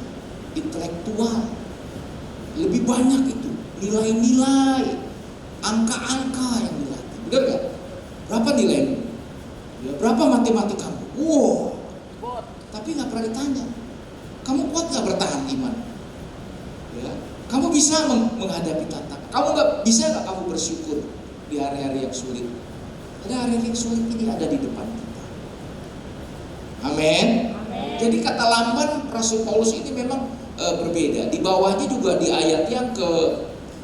S2: intelektual. Lebih banyak itu nilai-nilai, angka-angka yang dilatih. Benar gak? Berapa nilaimu? Ya, berapa matematika kamu? Wow. Tapi nggak pernah ditanya. Kamu kuat nggak bertahan iman? Ya, kamu bisa menghadapi tantangan. Kamu nggak bisa nggak kamu bersyukur di hari-hari yang sulit? Ada hari-hari yang sulit ini ada di depan kita. Amin. Jadi kata lamban Rasul Paulus ini memang berbeda. Di bawahnya juga di ayat yang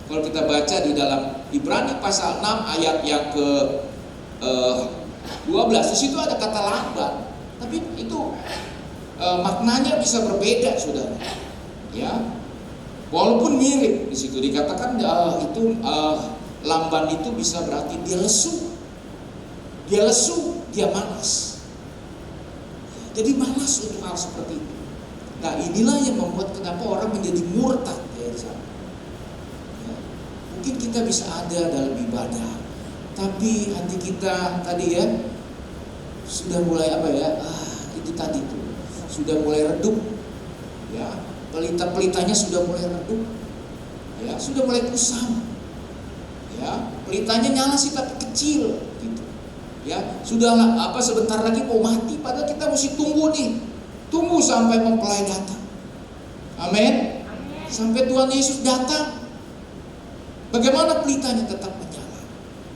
S2: kalau kita baca di dalam Ibrani pasal 6 ayat yang ke 12, di situ ada kata lamban. Tapi itu maknanya bisa berbeda, saudara. Ya, walaupun mirip di situ dikatakan lamban itu bisa berarti dia lesu, dia malas. Jadi malas untuk hal seperti itu. Nah inilah yang membuat kenapa orang menjadi murtad ya, mungkin kita bisa ada dalam ibadah, tapi hati kita tadi ya sudah mulai itu tadi tuh sudah mulai redup, ya pelita-pelitanya sudah mulai redup, ya sudah mulai kusam, ya pelitanya nyala sih tapi kecil, gitu, ya sudahlah sebentar lagi mau mati, padahal kita mesti tunggu sampai mempelai datang. Amin. Sampai Tuhan Yesus datang. Bagaimana pelitanya tetap menyala.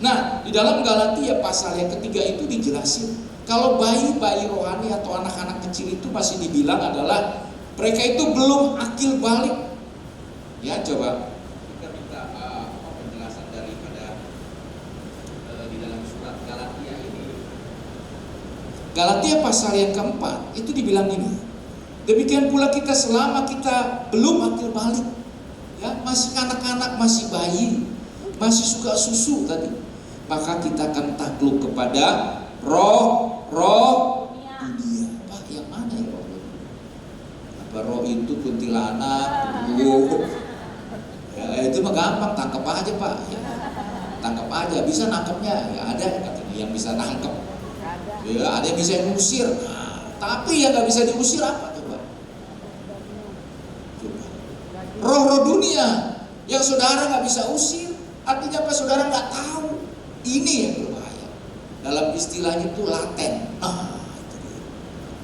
S2: Nah, di dalam Galatia pasal yang ketiga itu dijelasin. Kalau bayi-bayi rohani atau anak-anak kecil itu masih dibilang adalah mereka itu belum akil balik. Ya, coba kita minta penjelasan daripada Galatia pasal yang keempat itu dibilang gini. Demikian pula kita selama kita belum akil balik, ya, masih anak-anak, masih bayi, masih suka susu tadi, maka kita akan takluk kepada roh dunia. Pak, yang mana ya roh? Apa roh itu kuntilanak? Ya, itu mah gampang, tangkap aja Pak. Ya, tangkap aja, bisa nangkepnya. Ya ada katanya yang bisa nangkep. Ya ada yang bisa ngusir. Nah, tapi yang nggak bisa diusir apa? Roh-roh dunia yang saudara nggak bisa usir, artinya apa? Saudara nggak tahu. Ini yang berbahaya. Dalam istilahnya itu laten. Nah, itu dia.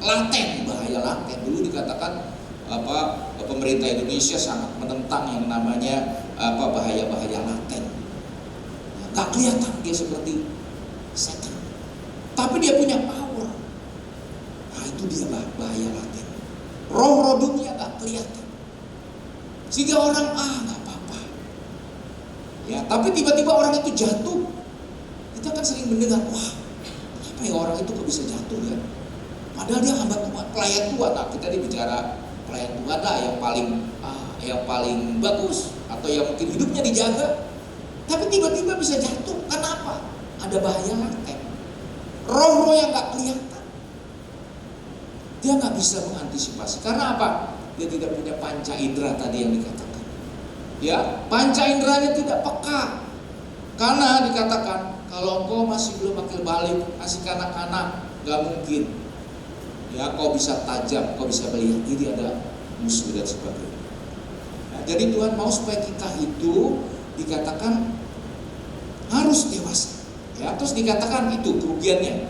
S2: Laten, bahaya laten. Dulu dikatakan pemerintah Indonesia sangat menentang yang namanya bahaya-bahaya laten. Nggak kelihatan dia seperti setan, tapi dia punya power. Nah itu dia bahaya laten. Roh-roh dunia nggak kelihatan. Sehingga orang nggak apa-apa, ya. Tapi tiba-tiba orang itu jatuh. Kita kan sering mendengar, wah, apa ya orang itu kok bisa jatuh ya? Padahal dia hamba Tuhan, pelayan Tuhan. Nah, kita bicara pelayan Tuhan lah yang paling bagus atau yang mungkin hidupnya dijaga. Tapi tiba-tiba bisa jatuh. Kenapa? Ada bahaya laten. Roh-roh yang nggak kelihatan. Dia nggak bisa mengantisipasi. Karena apa? Dia tidak punya panca indera tadi yang dikatakan. Ya, panca inderanya tidak peka. Karena dikatakan kalau engkau masih belum akil balik, masih kanak-kanak, nggak mungkin. Ya, kau bisa tajam, kau bisa melihat ini ada musuh dan sebagainya. Nah, jadi Tuhan mau supaya kita itu dikatakan harus dewasa. Ya, terus dikatakan itu kerugiannya.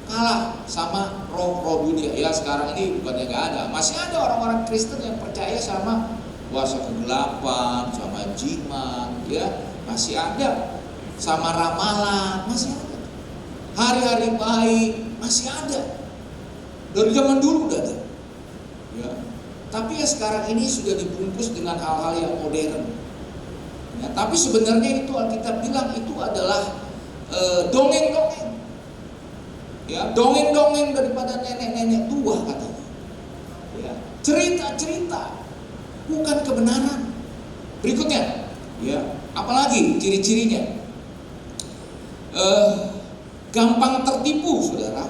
S2: Kalah sama roh-roh dunia. Ya sekarang ini bukannya nggak ada, masih ada orang-orang Kristen yang percaya sama kuasa kegelapan, sama jimat, ya masih ada, sama ramalan, masih ada. Hari-hari baik masih ada. Dari zaman dulu udah ada. Ya. Tapi ya sekarang ini sudah dibungkus dengan hal-hal yang modern. Ya, tapi sebenarnya itu Alkitab bilang itu adalah dongeng-dongeng. Ya, dongeng-dongeng daripada nenek-nenek tua katanya. Ya, cerita-cerita bukan kebenaran. Berikutnya, ya, apalagi ciri-cirinya? Gampang tertipu, saudara.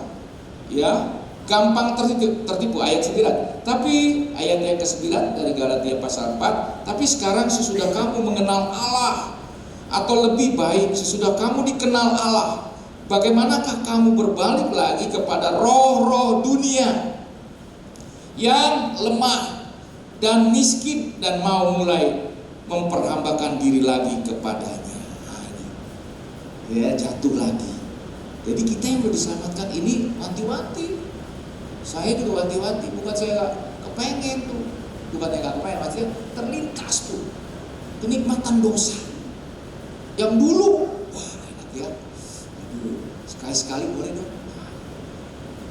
S2: Ya, gampang tertipu ayat 9. Tapi ayat yang ke-9 dari Galatia pasal 4, tapi sekarang sesudah kamu mengenal Allah, atau lebih baik sesudah kamu dikenal Allah, bagaimanakah kamu berbalik lagi kepada roh-roh dunia yang lemah dan miskin dan mau mulai memperhambakan diri lagi kepadanya. Nah, ini ya jatuh lagi. Jadi kita yang udah diselamatkan ini wanti-wanti. Saya juga wanti-wanti, bukan saya gak kepengen tuh, bukan saya gak kepengen, maksudnya terlintas tuh kenikmatan dosa yang dulu, wah enak ya, sekali-sekali boleh dong,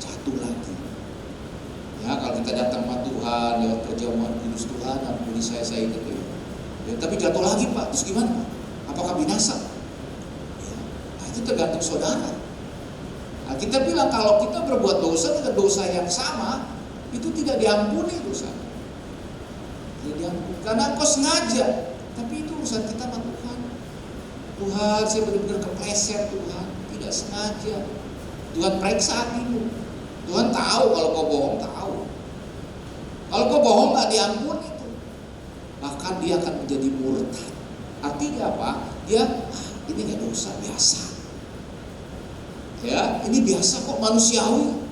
S2: jatuh lagi. Ya kalau kita datang sama Tuhan lewat perjamuan kudus Tuhan, ampuni saya ingat ya. Ya, tapi jatuh lagi Pak, terus gimana Pak? Apakah binasa? Ya, nah itu tergantung saudara. Nah, kita bilang kalau kita berbuat dosa dengan dosa yang sama, itu tidak diampuni dosa. Tidak diampuni. Karena kau sengaja, tapi itu urusan kita sama Tuhan. Tuhan, saya benar-benar kepleset Tuhan, tidak sengaja. Tuhan periksa hatimu. Tuhan tahu kalau kau bohong, tahu. Kalau kau bohong nggak diampuni itu, bahkan dia akan menjadi murtad. Artinya apa? Dia ini nggak dosa biasa. Ya, ini biasa kok, manusiawi.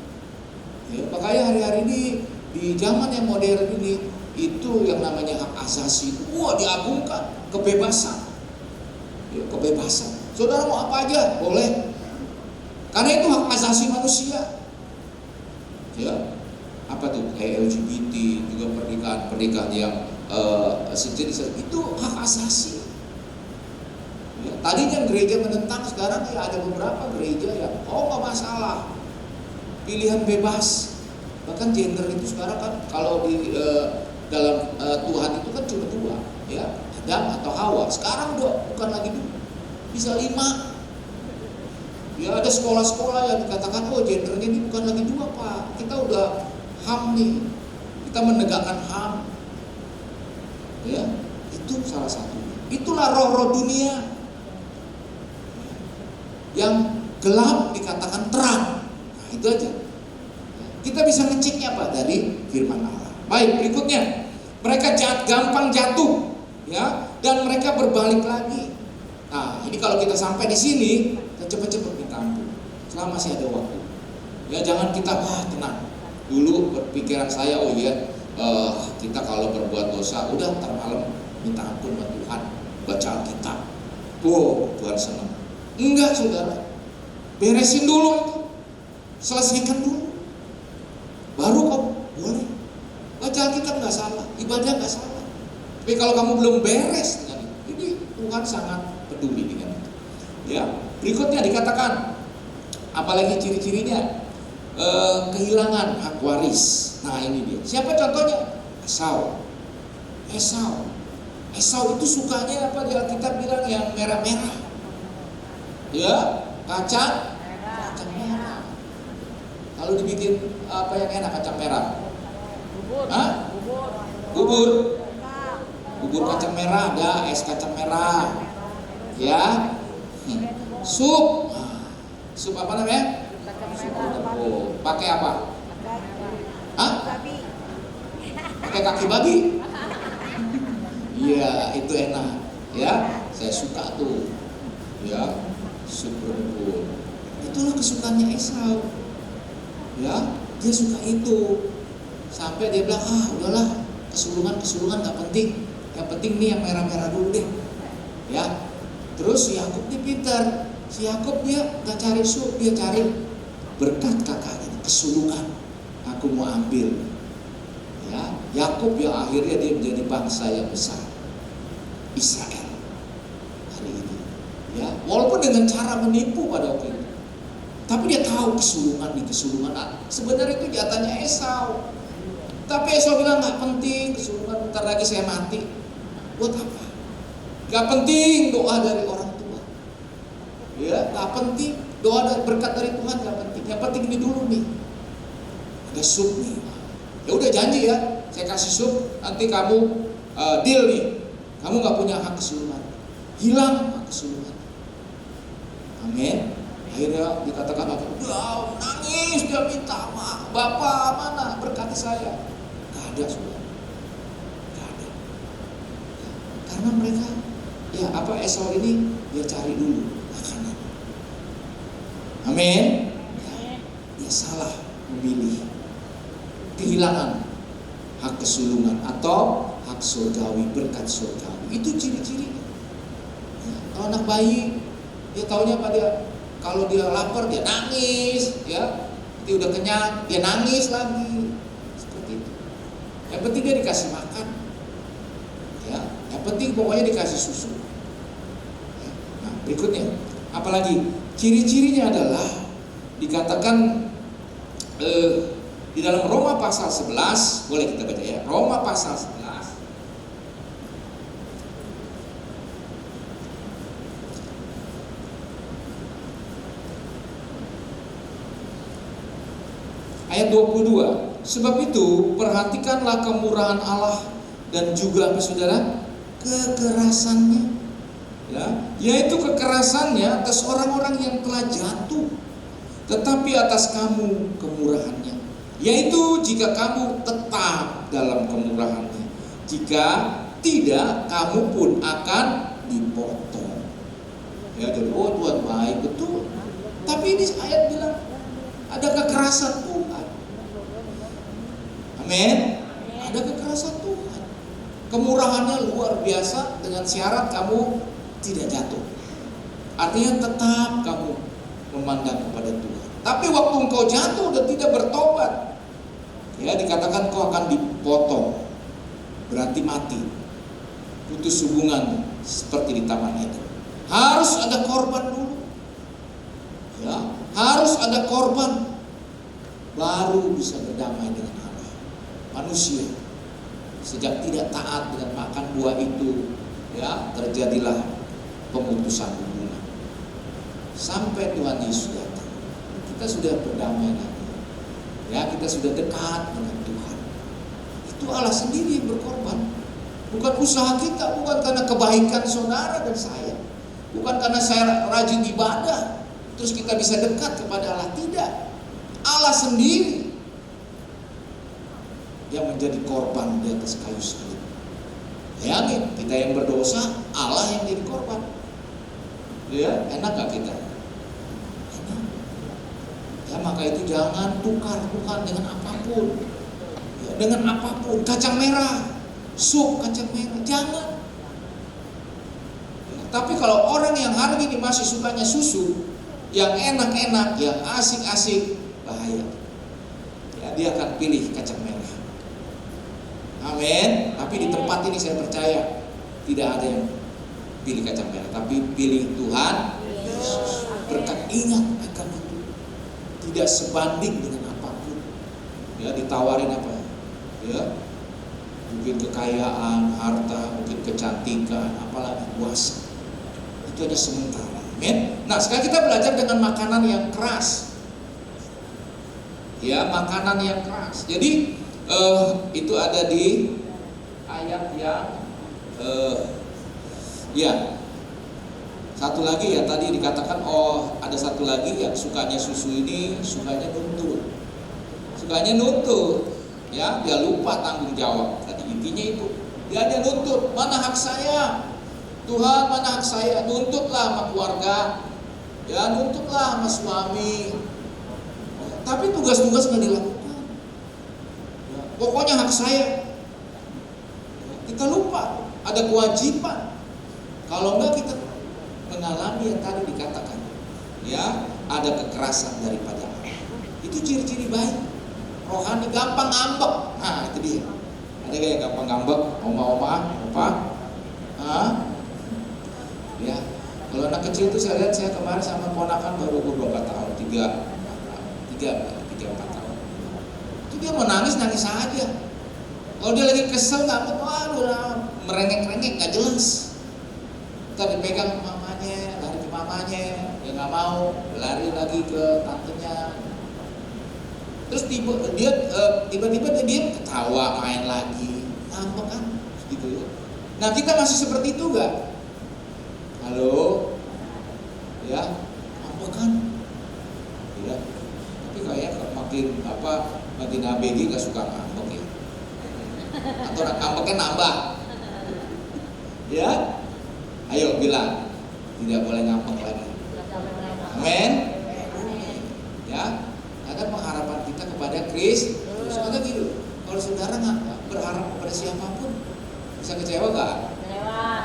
S2: Ya, makanya hari-hari ini di zaman yang modern ini itu yang namanya hak asasi, wah diagungkan, kebebasan. Ya, kebebasan. Saudara mau apa aja boleh, karena itu hak asasi manusia. Ya, apa tuh kayak LGBT juga pernikahan yang sejenis itu hak asasi. Ya, tadinya gereja menentang, sekarang ya ada beberapa gereja yang nggak masalah, pilihan bebas. Bahkan gender itu sekarang kan kalau di dalam Tuhan itu kan cuma dua, ya Adam atau Hawa. Sekarang udah bukan lagi dua, bisa 5. Ya ada sekolah-sekolah yang dikatakan, oh gendernya ini bukan lagi 2 Pak, kita udah HAM nih, kita menegakkan HAM. Ya, itu salah satu. Itulah roh-roh dunia yang gelap dikatakan terang. Nah, itu aja. Kita bisa ngeceknya apa? Dari firman Allah. Baik, berikutnya. Mereka gampang jatuh, ya, dan mereka berbalik lagi. Nah, ini kalau kita sampai di sini, kita cepet-cepet minta ampun. Selama masih ada waktu. Ya, jangan kita tenang. Dulu berpikiran saya, oh iya, kita kalau berbuat dosa, udah ntar malam minta ampun sama Tuhan, baca Alkitab. Oh, Tuhan senang. Enggak, saudara. Beresin dulu itu, selesaikan dulu, baru kau boleh. Baca Alkitab nggak salah, ibadah nggak salah. Tapi kalau kamu belum beres dengan ini, Tuhan sangat peduli dengan itu. Ya, berikutnya dikatakan, apalagi ciri-cirinya, kehilangan hak waris. Nah ini dia. Siapa contohnya? Esau. Esau itu sukanya apa? Di Alkitab bilang yang merah-merah. Ya, kacang merah. Kalau dibikin apa yang enak kacang merah? Hah? Bubur kacang merah ada, es kacang merah. Ya. Sup. Sup apa namanya? Oh, pakai apa? Hah? Pakai kaki babi. Iya, itu enak. Ya, saya suka tuh. Ya, sup rebus. Itulah kesukaannya Esau. Ya, dia suka itu. Sampai dia bilang, udahlah, kesulungan nggak penting. Yang penting nih yang merah-merah dulu deh. Ya. Terus si Yakub nih pintar. Si Yakub dia nggak cari sup, dia cari berkat kakaknya, kesulungan. Aku mau ambil. Ya, Yakub yang akhirnya dia menjadi bangsa yang besar, Israel hari ini. Ya, walaupun dengan cara menipu pada waktu itu. Tapi dia tahu kesulungan. Sebenarnya itu jatahnya Esau. Tapi Esau bilang nggak penting kesulungan, bentar lagi saya mati. Buat apa? Gak penting doa dari orang tua. Ya, gak penting doa dari berkat dari Tuhan, gak penting. Yang penting ini dulu nih. Ada sup nih. Ya udah janji ya, saya kasih sup, nanti kamu deal nih. Kamu nggak punya hak kesulungan, hilang hak kesulungan. Amin. Akhirnya dikatakan apa? Udah nangis dia minta maaf, Bapak mana berkati saya? Gak ada saudara, gak ada. Karena mereka, ya apa Esau ini dia cari dulu makanan. Amin. Ya, dia salah memilih, kehilangan hak kesulungan atau hak surgawi, berkat surgawi. Itu ciri-cirinya. Ya, kalau anak bayi, dia taunya apa dia? Kalau dia lapar dia nangis, ya. Dia udah kenyang, dia nangis lagi. Seperti itu. Yang penting dia dikasih makan. Ya, yang penting pokoknya dikasih susu. Ya. Nah, berikutnya, apalagi ciri-cirinya adalah dikatakan di dalam Roma pasal 11, boleh kita baca ya. Roma pasal 11 ayat 22. Sebab itu perhatikanlah kemurahan Allah dan juga apa saudara? Kekerasannya. Ya, yaitu kekerasannya atas orang-orang yang telah jatuh, tetapi atas kamu kemurahannya. Yaitu jika kamu tetap dalam kemurahannya, jika tidak kamu pun akan dipotong. Ya, jadi Tuhan baik betul. Tapi ini ayat bilang ada kekerasan Tuhan. Amin. Ada kekerasan Tuhan. Kemurahannya luar biasa dengan syarat kamu tidak jatuh. Artinya tetap kamu memandang kepada Tuhan. Tapi waktu engkau jatuh dan tidak bertobat, ya dikatakan kau akan dipotong, berarti mati, putus hubungan seperti di Taman Eden. Harus ada korban dulu, ya harus ada korban, baru bisa berdamai dengan Allah. Manusia sejak tidak taat dengan makan buah itu, ya terjadilah pemutusan hubungan. sampai Tuhan Yesus datang. Kita sudah berdamai lagi. Ya, kita sudah dekat dengan Tuhan. Itu Allah sendiri yang berkorban. Bukan usaha kita, bukan karena kebaikan saudara dan saya. Bukan karena saya rajin ibadah, terus kita bisa dekat kepada Allah. Tidak. Allah sendiri yang menjadi korban di atas kayu salib. Bayangin, kita yang berdosa, Allah yang jadi korban. Ya, enak gak kita? Enak. Ya, maka itu jangan tukar Tuhan dengan apapun. Ya, dengan apapun, kacang merah, sup kacang merah, jangan. Ya, tapi kalau orang yang hari ini masih sukanya susu, yang enak-enak, yang asik-asik, bahaya. Ya, dia akan pilih kacang merah. Amin. Tapi di tempat ini saya percaya tidak ada yang pilih kacang merah, tapi pilih Tuhan Yesus. Berkat, ingat akan itu. Tidak sebanding dengan apapun. Ya, ditawarin apa? Ya, mungkin kekayaan, harta, mungkin kecantikan, apalagi kuasa. Itu hanya sementara. Amin. Nah, sekarang kita belajar dengan makanan yang keras. Ya, makanan yang keras. Jadi itu ada di ayat yang ya, satu lagi ya, tadi dikatakan ada satu lagi yang sukanya susu ini, sukanya nuntut ya, dia lupa tanggung jawab. Tadi intinya itu, dia hanya nuntut, mana hak saya Tuhan, mana hak saya, nuntutlah sama keluarga ya, nuntutlah sama suami, tapi tugas-tugas nggak dilakukan. Pokoknya hak saya. Kita lupa ada kewajiban. Kalau enggak kita mengalami yang tadi dikatakan, ya, ada kekerasan daripada Allah. Itu ciri-ciri baik. Rohani gampang ngambek. Nah, itu dia. Ada kayak gampang ngambek, oma-oma, opa. Ya, kalau anak kecil itu saya lihat, saya kemarin sama ponakan baru beberapa tahun, 3-4 tahun. Dia mau nangis aja. Kalau dia lagi kesel, nggak merengek-rengek, nggak jelas. Ntar dipegang mamanya, lari ke mamanya, dia nggak mau, lari lagi ke tantenya. Terus tiba-tiba dia ketawa, main lagi, ngambek kan, gitu ya. Nah, kita masih seperti itu nggak? Halo, ya, ngambek kan? Tidak. Tapi kayak makin ABG gak suka ngambek ya, atau ngambeknya nambah ya. Ayo bilang, tidak boleh ngambek lagi. Amin. Ya, ada pengharapan kita kepada Kristus. Ada gitu. Kalau saudara nggak berharap kepada siapapun, bisa kecewa gak?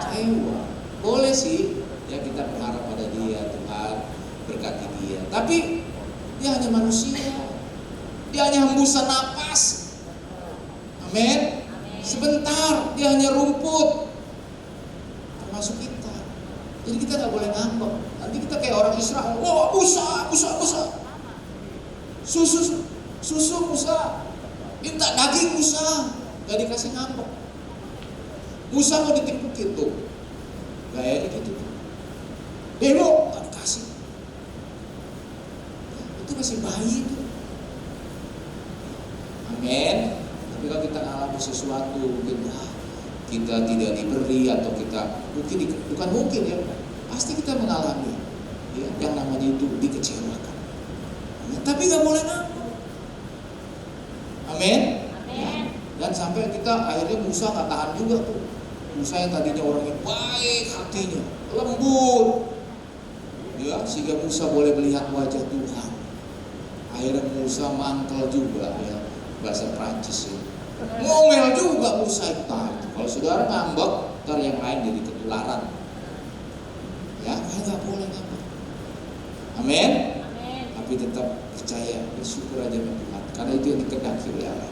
S2: Kecewa. Boleh sih ya, kita berharap pada dia, Tuhan berkati dia, tapi dia hanya manusia. Dia hanya hembusan napas. Amin. Sebentar, dia hanya rumput. Termasuk kita. Jadi kita nggak boleh ngambek. Nanti kita kayak orang Israel. Wah, Musa. Susu Musa. Minta daging Musa. Gak dikasih ngambek. Musa mau ditipukin tuh. Gayanya gitu. Demo, gak dikasih. Itu masih bayi tuh. Amin. Tapi kalau kita alami sesuatu, mungkin kita tidak diberi, atau kita bukan mungkin ya, pasti kita mengalami ya, yang namanya itu dikecewakan. Tapi nggak boleh ngambek. Amin. Ya. Dan sampai kita akhirnya Musa nggak tahan juga tuh. Musa yang tadinya orangnya baik hatinya, lembut, ya, sehingga Musa boleh melihat wajah Tuhan. Akhirnya Musa mangkel juga ya. Bahasa Prancis ya. Ngomel juga Musa itu. Kalau saudara ngambek, ntar yang lain jadi ketularan. Ya, nggak boleh ngambek. Amin. Tapi tetap percaya, bersyukur aja sama Tuhan, karena itu yang dikehendaki oleh Allah.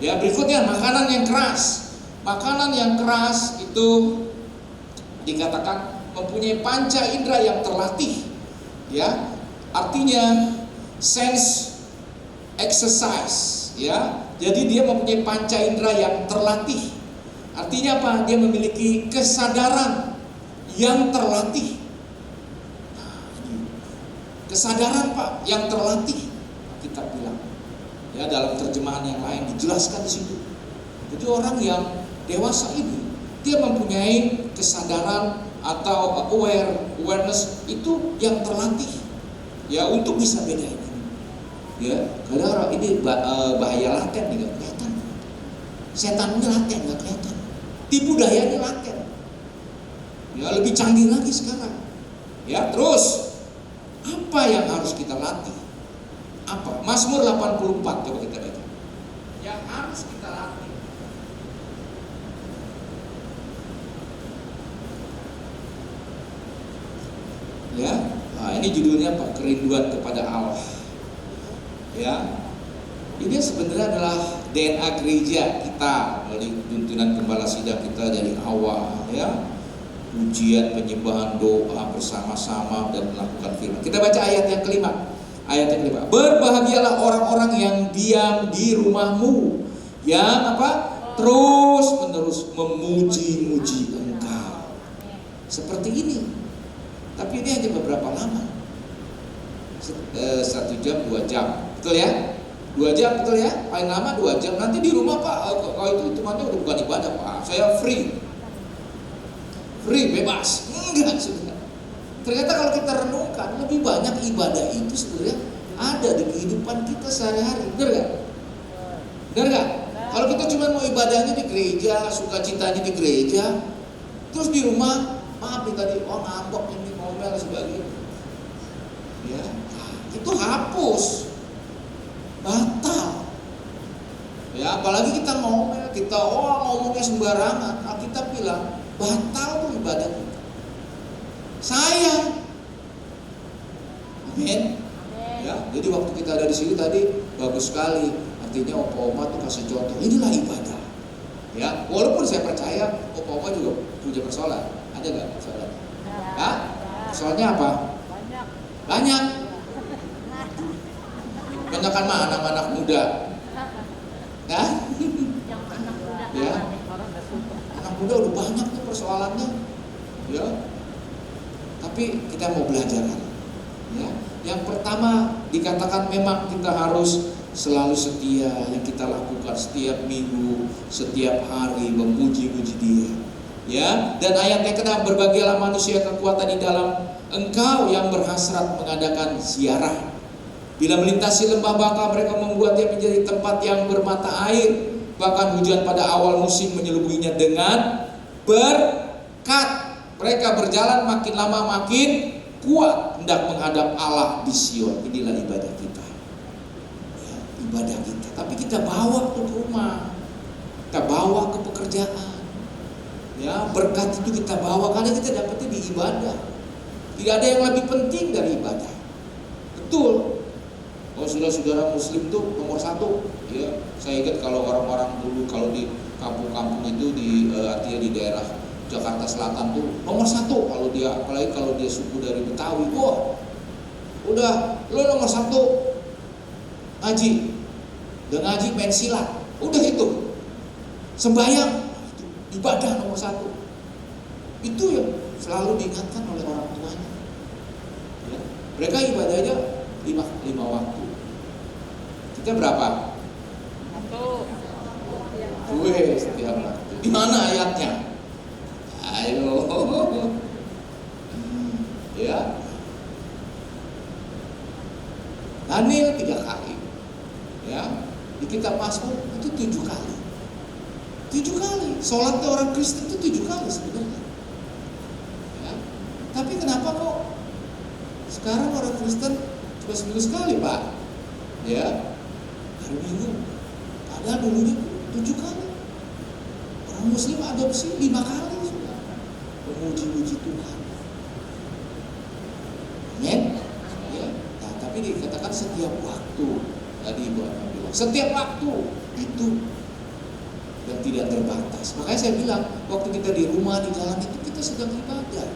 S2: Ya, berikutnya makanan yang keras. Makanan yang keras itu dikatakan mempunyai panca indera yang terlatih. Ya, artinya sense exercise. Ya, jadi dia mempunyai panca indera yang terlatih. Artinya apa? Dia memiliki kesadaran yang terlatih. Nah, Kesadaran Pak yang terlatih, kita bilang. Ya, dalam terjemahan yang lain dijelaskan di situ. Jadi orang yang dewasa ini dia mempunyai kesadaran atau awareness itu yang terlatih. Ya, untuk bisa bedain ini. Ya, kadang orang ini bahaya laten nggak kelihatan. Setannya laten nggak kelihatan. Tipu dayanya laten. Ya, lebih canggih lagi sekarang. Ya, terus apa yang harus kita latih? Apa? Mazmur 84 coba kita baca. Yang harus kita latih. Ya, nah ini judulnya Pak, kerinduan kepada Allah. Ya, ini sebenarnya adalah DNA gereja kita melalui tuntunan gembala sidang kita dari awal. Ya, ujian, penyembahan, doa bersama-sama dan melakukan firman. Kita baca ayat yang kelima. Ayat yang kelima. Berbahagialah orang-orang yang diam di rumahmu, yang apa? Terus menerus memuji-muji Engkau. Seperti ini. Tapi ini hanya beberapa lama. 1 jam, 2 jam. Betul ya? 2 jam, betul ya? Paling lama 2 jam. Nanti di rumah Pak, kalau itu hitungannya udah bukan ibadah Pak. Saya free, bebas. Enggak sudah. Ternyata kalau kita renungkan, lebih banyak ibadah itu sebenarnya ada di kehidupan kita sehari-hari. Benar gak? Benar gak? Kalau kita cuma mau ibadahnya di gereja, sukacitanya di gereja, terus di rumah, maaf nih tadi, ngambek ini, ngomel sebagainya. Ya, itu hapus, batal. Ya, apalagi kita ngomel, kita ngomongnya sembarangan. Alkitab bilang batal tuh ibadah kita. Sayang. Amin. Ya, jadi waktu kita ada di sini tadi bagus sekali. Artinya opa-opa tuh kasih contoh. Inilah ibadah. Ya, walaupun saya percaya opa-opa juga punya persoalan. Ada nggak persoalan? Ya. Persoalannya apa? Banyak. Banyakan mah anak-anak muda. Ya. Ya. Anak muda udah banyak tuh persoalannya. Ya. Tapi kita mau belajar. Ya. Yang pertama dikatakan memang kita harus selalu setia, yang kita lakukan setiap minggu, setiap hari memuji-muji Dia. Ya, dan ayat yang ke-6, berbahagialah manusia kekuatan di dalam Engkau yang berhasrat mengadakan ziarah. Bila melintasi lembah baka, mereka membuatnya menjadi tempat yang bermata air. Bahkan hujan pada awal musim menyelubuhinya dengan berkat. Mereka berjalan makin lama makin kuat hendak menghadap Allah di Sion. Inilah ibadah kita. Ya, ibadah kita. Tapi kita bawa ke rumah, kita bawa ke pekerjaan. Ya, berkat itu kita bawa karena kita dapatnya di ibadah. Tidak ada yang lebih penting dari ibadah. Betul. Oh, saudara-saudara Muslim itu nomor 1. Ya, saya ingat kalau orang-orang dulu kalau di kampung-kampung itu artinya di daerah Jakarta Selatan tuh nomor 1 kalau dia, apalagi kalau dia suku dari Betawi, wah udah lo nomor 1 ngaji, dan ngaji main silat, udah itu sembahyang, ibadah nomor 1 itu yang selalu diingatkan oleh orang tuanya. Ya. Mereka ibadahnya 5 waktu. Kita berapa? 2 setiap waktu. Di mana ayatnya? Ayo, ya. Daniel 3 kali, ya. Di kitab Mazmur itu 7 kali. 7 kali. Sholatnya orang Kristen itu 7 kali sebenarnya. Ya. Tapi kenapa kok sekarang orang Kristen cuma seminggu sekali, Pak? Ya, hari Minggu. Padahal dulunya 7 kali. Orang Muslim adopsi 5 kali. Memuji-muji Tuhan. Amin. Ya. Nah, tapi dikatakan setiap waktu. Tadi Ibu Ana bilang, setiap waktu itu dan tidak terbatas. Makanya saya bilang, waktu kita di rumah, di jalan itu kita sedang ibadah.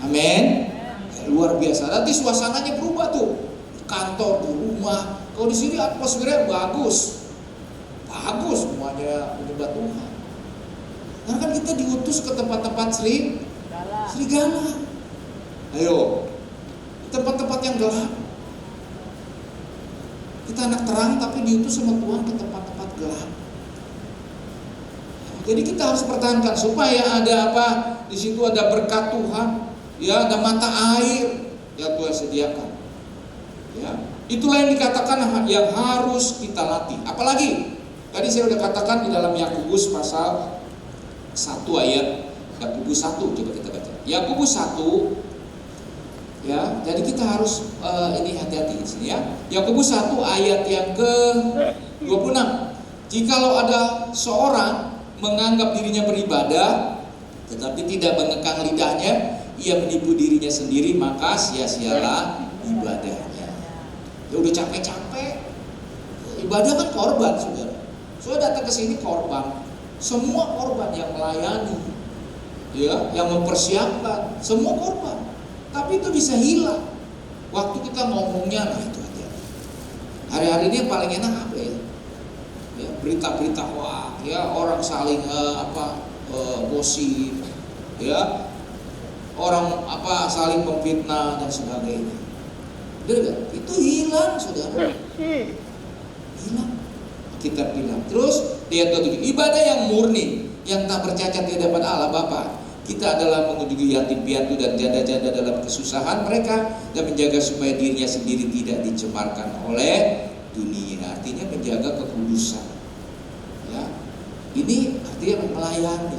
S2: Amin. Ya, luar biasa. Nanti suasananya berubah tuh. Di kantor, di rumah. Kalau di sini atmosfernya bagus. Bagus semuanya menyembah Tuhan. Karena kan kita diutus ke tempat-tempat serigala. Ayo, tempat-tempat yang gelap. Kita anak terang tapi diutus sama Tuhan ke tempat-tempat gelap. Jadi kita harus pertahankan supaya ada apa? Di situ ada berkat Tuhan, ya, ada mata air yang Tuhan sediakan. Ya, itulah yang dikatakan yang harus kita latih. Apalagi tadi saya sudah katakan di dalam Yakobus pasal 1 ayat Yakobus 1, coba kita baca. Yakobus 1, ya, jadi kita harus ini hati-hati di sini ya. Yakobus 1 ayat yang ke-26. Jikalau ada seorang menganggap dirinya beribadah tetapi tidak mengekang lidahnya, ia menipu dirinya sendiri, maka sia-sialah ibadahnya. Ya udah capek-capek. Ibadah kan korban, saudara. Saudara datang ke sini korban. Semua korban yang melayani, ya, yang mempersiapkan, semua korban. Tapi itu bisa hilang. Waktu kita ngomongnya, nah itu aja. Hari-hari ini yang paling enak apa ya? Ya, berita-berita wah, ya, orang saling gosip, ya, orang saling memfitnah dan sebagainya. Itu hilang, saudara. Hilang. Kita bilang. Terus lihat ibadah yang murni, yang tak bercacat di hadapan Allah Bapa. Kita adalah mengunjungi yatim piatu dan janda-janda dalam kesusahan mereka dan menjaga supaya dirinya sendiri tidak dicemarkan oleh dunia. Artinya menjaga kekudusan. Ya, ini artinya melayani.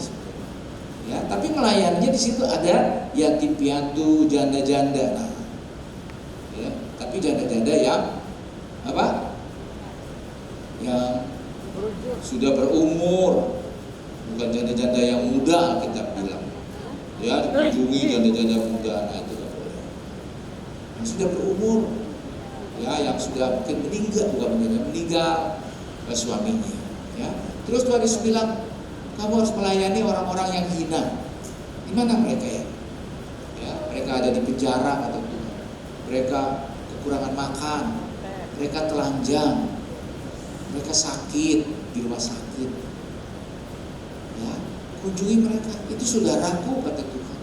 S2: Ya, tapi melayaninya di situ ada yatim piatu, janda-janda. Nah, ya, tapi janda-janda yang apa? Yang sudah berumur, bukan janda-janda yang muda kita bilang. Ya, dikunjungi janda-janda muda, nah itu tidak boleh. Yang sudah berumur, ya, yang sudah mungkin meninggal suaminya. Ya, terus Tuhan Yesus bilang, kamu harus melayani orang-orang yang hina. Di mana mereka ya? Ya, mereka ada di penjara kata Tuhan. Mereka kekurangan makan, mereka telanjang, mereka sakit di rumah sakit. Ya, kunjungi mereka. Itu saudaraku kata Tuhan.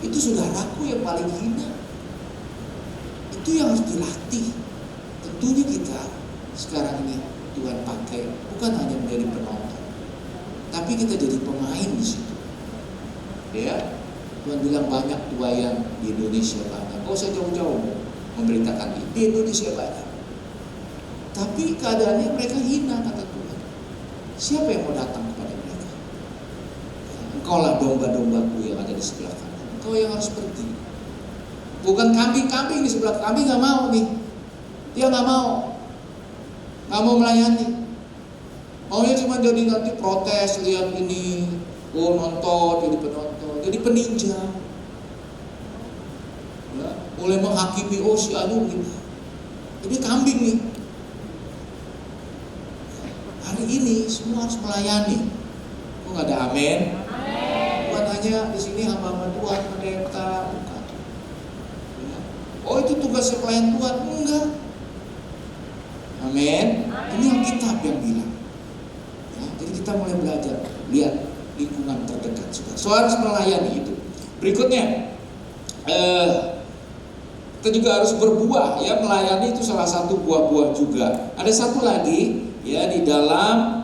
S2: Itu saudaraku yang paling hina. Itu yang harus dilatih. Tentunya kita sekarang ini Tuhan pakai bukan hanya menjadi penonton, tapi kita jadi pemain di situ. Ya, Tuhan bilang banyak tuayan di Indonesia banyak. Kau usah jauh-jauh memberitakan di Indonesia banyak. Tapi keadaannya mereka hina kata Tuhan. Siapa yang mau datang kepada mereka? Engkaulah domba-dombaku yang ada di sebelah kanan. Engkau yang harus pergi. Bukan kambing-kambing di sebelah, kambing nggak mau nih. Dia nggak mau melayani. Maunya cuma jadi nanti protes, lihat ini, nonton, jadi penonton, jadi peninja. Ya, mulai menghakimi, si anu gitu. Jadi kambing nih. Hari ini semua harus melayani. Kok nggak ada amin? Bukan hanya di sini hamba-hamba Tuhan, pendeta, bukan. Ya. Oh itu tugasnya pelayan Tuhan, enggak. Amin. Ini Alkitab yang bilang. Ya, jadi kita mulai belajar, lihat lingkungan terdekat. So harus melayani itu. Berikutnya, kita juga harus berbuah. Ya, melayani itu salah satu buah-buah juga. Ada satu lagi. Ya, di dalam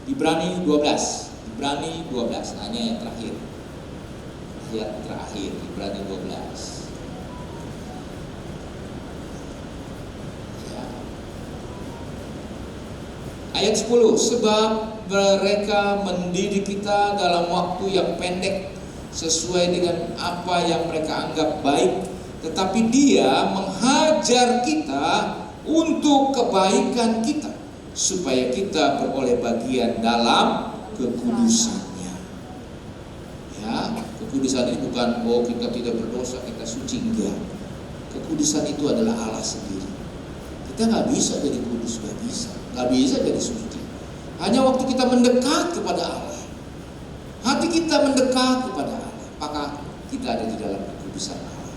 S2: Ibrani 12. Ibrani 12, hanya yang terakhir. Ayat terakhir Ibrani 12. Ya. Ayat 10, sebab mereka mendidik kita dalam waktu yang pendek sesuai dengan apa yang mereka anggap baik, tetapi Dia menghajar kita untuk kebaikan kita, supaya kita beroleh bagian dalam kekudusannya. Ya, kekudusan ini bukan kita tidak berdosa, kita suci, enggak. Kekudusan itu adalah Allah sendiri. Kita nggak bisa jadi kudus, nggak bisa jadi suci. Hanya waktu kita mendekat kepada Allah, hati kita mendekat kepada Allah, maka kita ada di dalam kekudusan Allah.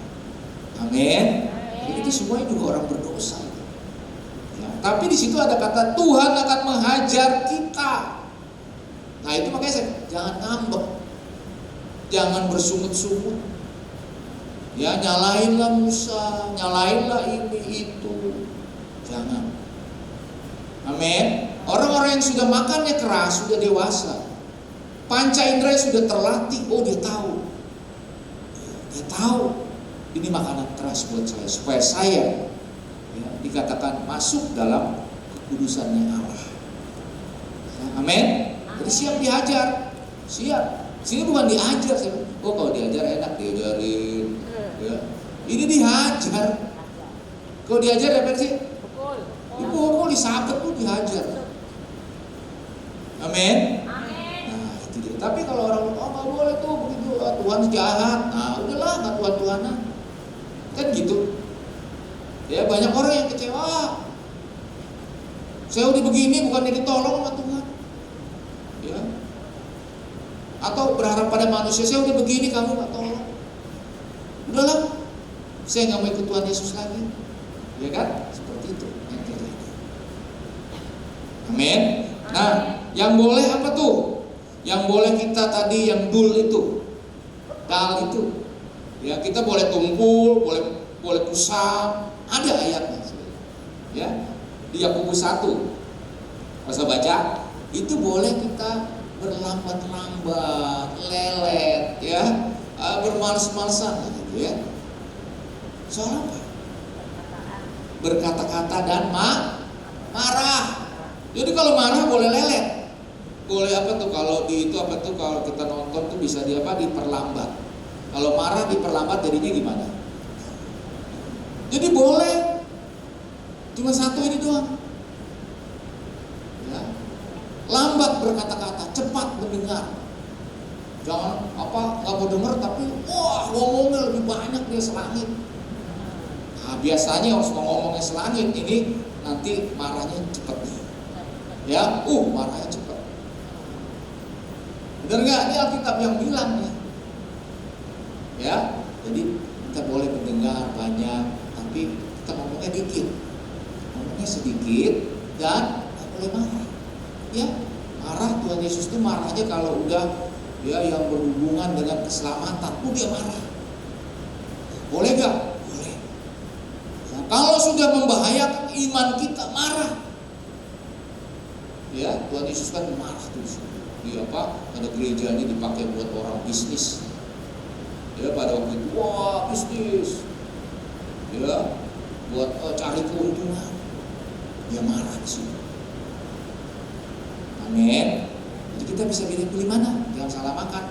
S2: Amin. Jadi itu semuanya juga orang berdosa. Tapi di situ ada kata Tuhan akan menghajar kita. Nah itu makanya jangan ngambek, jangan bersungut-sungut. Ya, nyalainlah Musa, nyalainlah ini itu. Jangan. Amin. Orang-orang yang sudah makannya keras, sudah dewasa, panca indera sudah terlatih. Oh, dia tahu. Dia tahu ini makanan keras buat saya, supaya saya ya, dikatakan masuk dalam kekudusannya Allah. Ya, amin. Jadi siap diajar, siap. Sini bukan diajar, oh kalau diajar enak diajarin. Ya. Ini dihajar. Kalau diajar apa sih?
S3: Pukul.
S2: Dipukul, disabet tuh dihajar. Amin. Nah, itu dia. Tapi kalau orang nggak boleh tuh begitu, Tuhan jahat. Nah, udahlah nggak Tuhan-Tuhanan. Kan gitu. Ya, banyak orang yang kecewa. Saya udah begini bukan ditolong sama Tuhan. Ya. Atau berharap pada manusia, saya udah begini kamu nggak tolong. Udahlah, saya nggak mau ikut Tuhan Yesus lagi. Ya kan? Seperti itu yang terjadi. Amin. Nah, yang boleh apa tuh? Yang boleh kita tadi yang dul itu, dal itu. Ya, kita boleh tumpul, boleh kusam, ada ayatnya. Ya, di Yakobus 1. Masa baca, itu boleh kita berlambat-lambat, lelet, ya, bermales-malesan gitu ya. Soal apa? Berkata-kata dan marah. Jadi kalau marah boleh lelet. Boleh apa tuh kalau di itu apa tuh kalau kita nonton tuh bisa di apa diperlambat. Kalau marah diperlambat jadinya gimana? Jadi boleh. Cuma satu ini doang. Ya. Lambat berkata-kata, cepat mendengar. Jangan apa nggak mau dengar tapi wah ngomongnya lebih banyak dia selangit. Nah, biasanya harus ngomongnya selangit ini nanti marahnya cepat nih. Ya, marahnya cepat. Benar nggak? Ini Alkitab yang bilang nih. Ya, jadi kita boleh mendengar banyak, tapi kita ngomongnya dikit. Ngomongnya sedikit dan nggak boleh marah. Ya, marah Tuhan Yesus itu marahnya kalau udah ya yang berhubungan dengan keselamatan, dia marah. Boleh nggak? Boleh. Nah, kalau sudah membahayakan iman kita, marah. Ya, Tuhan Yesus kan marah terus. Dia apa? Ada gereja ini dipakai buat orang bisnis. Ya, pada waktu itu, wah bisnis. Ya, buat cari keuntungan. Dia marah di situ. Amin. Jadi kita bisa pilih mana? Jangan salah makan.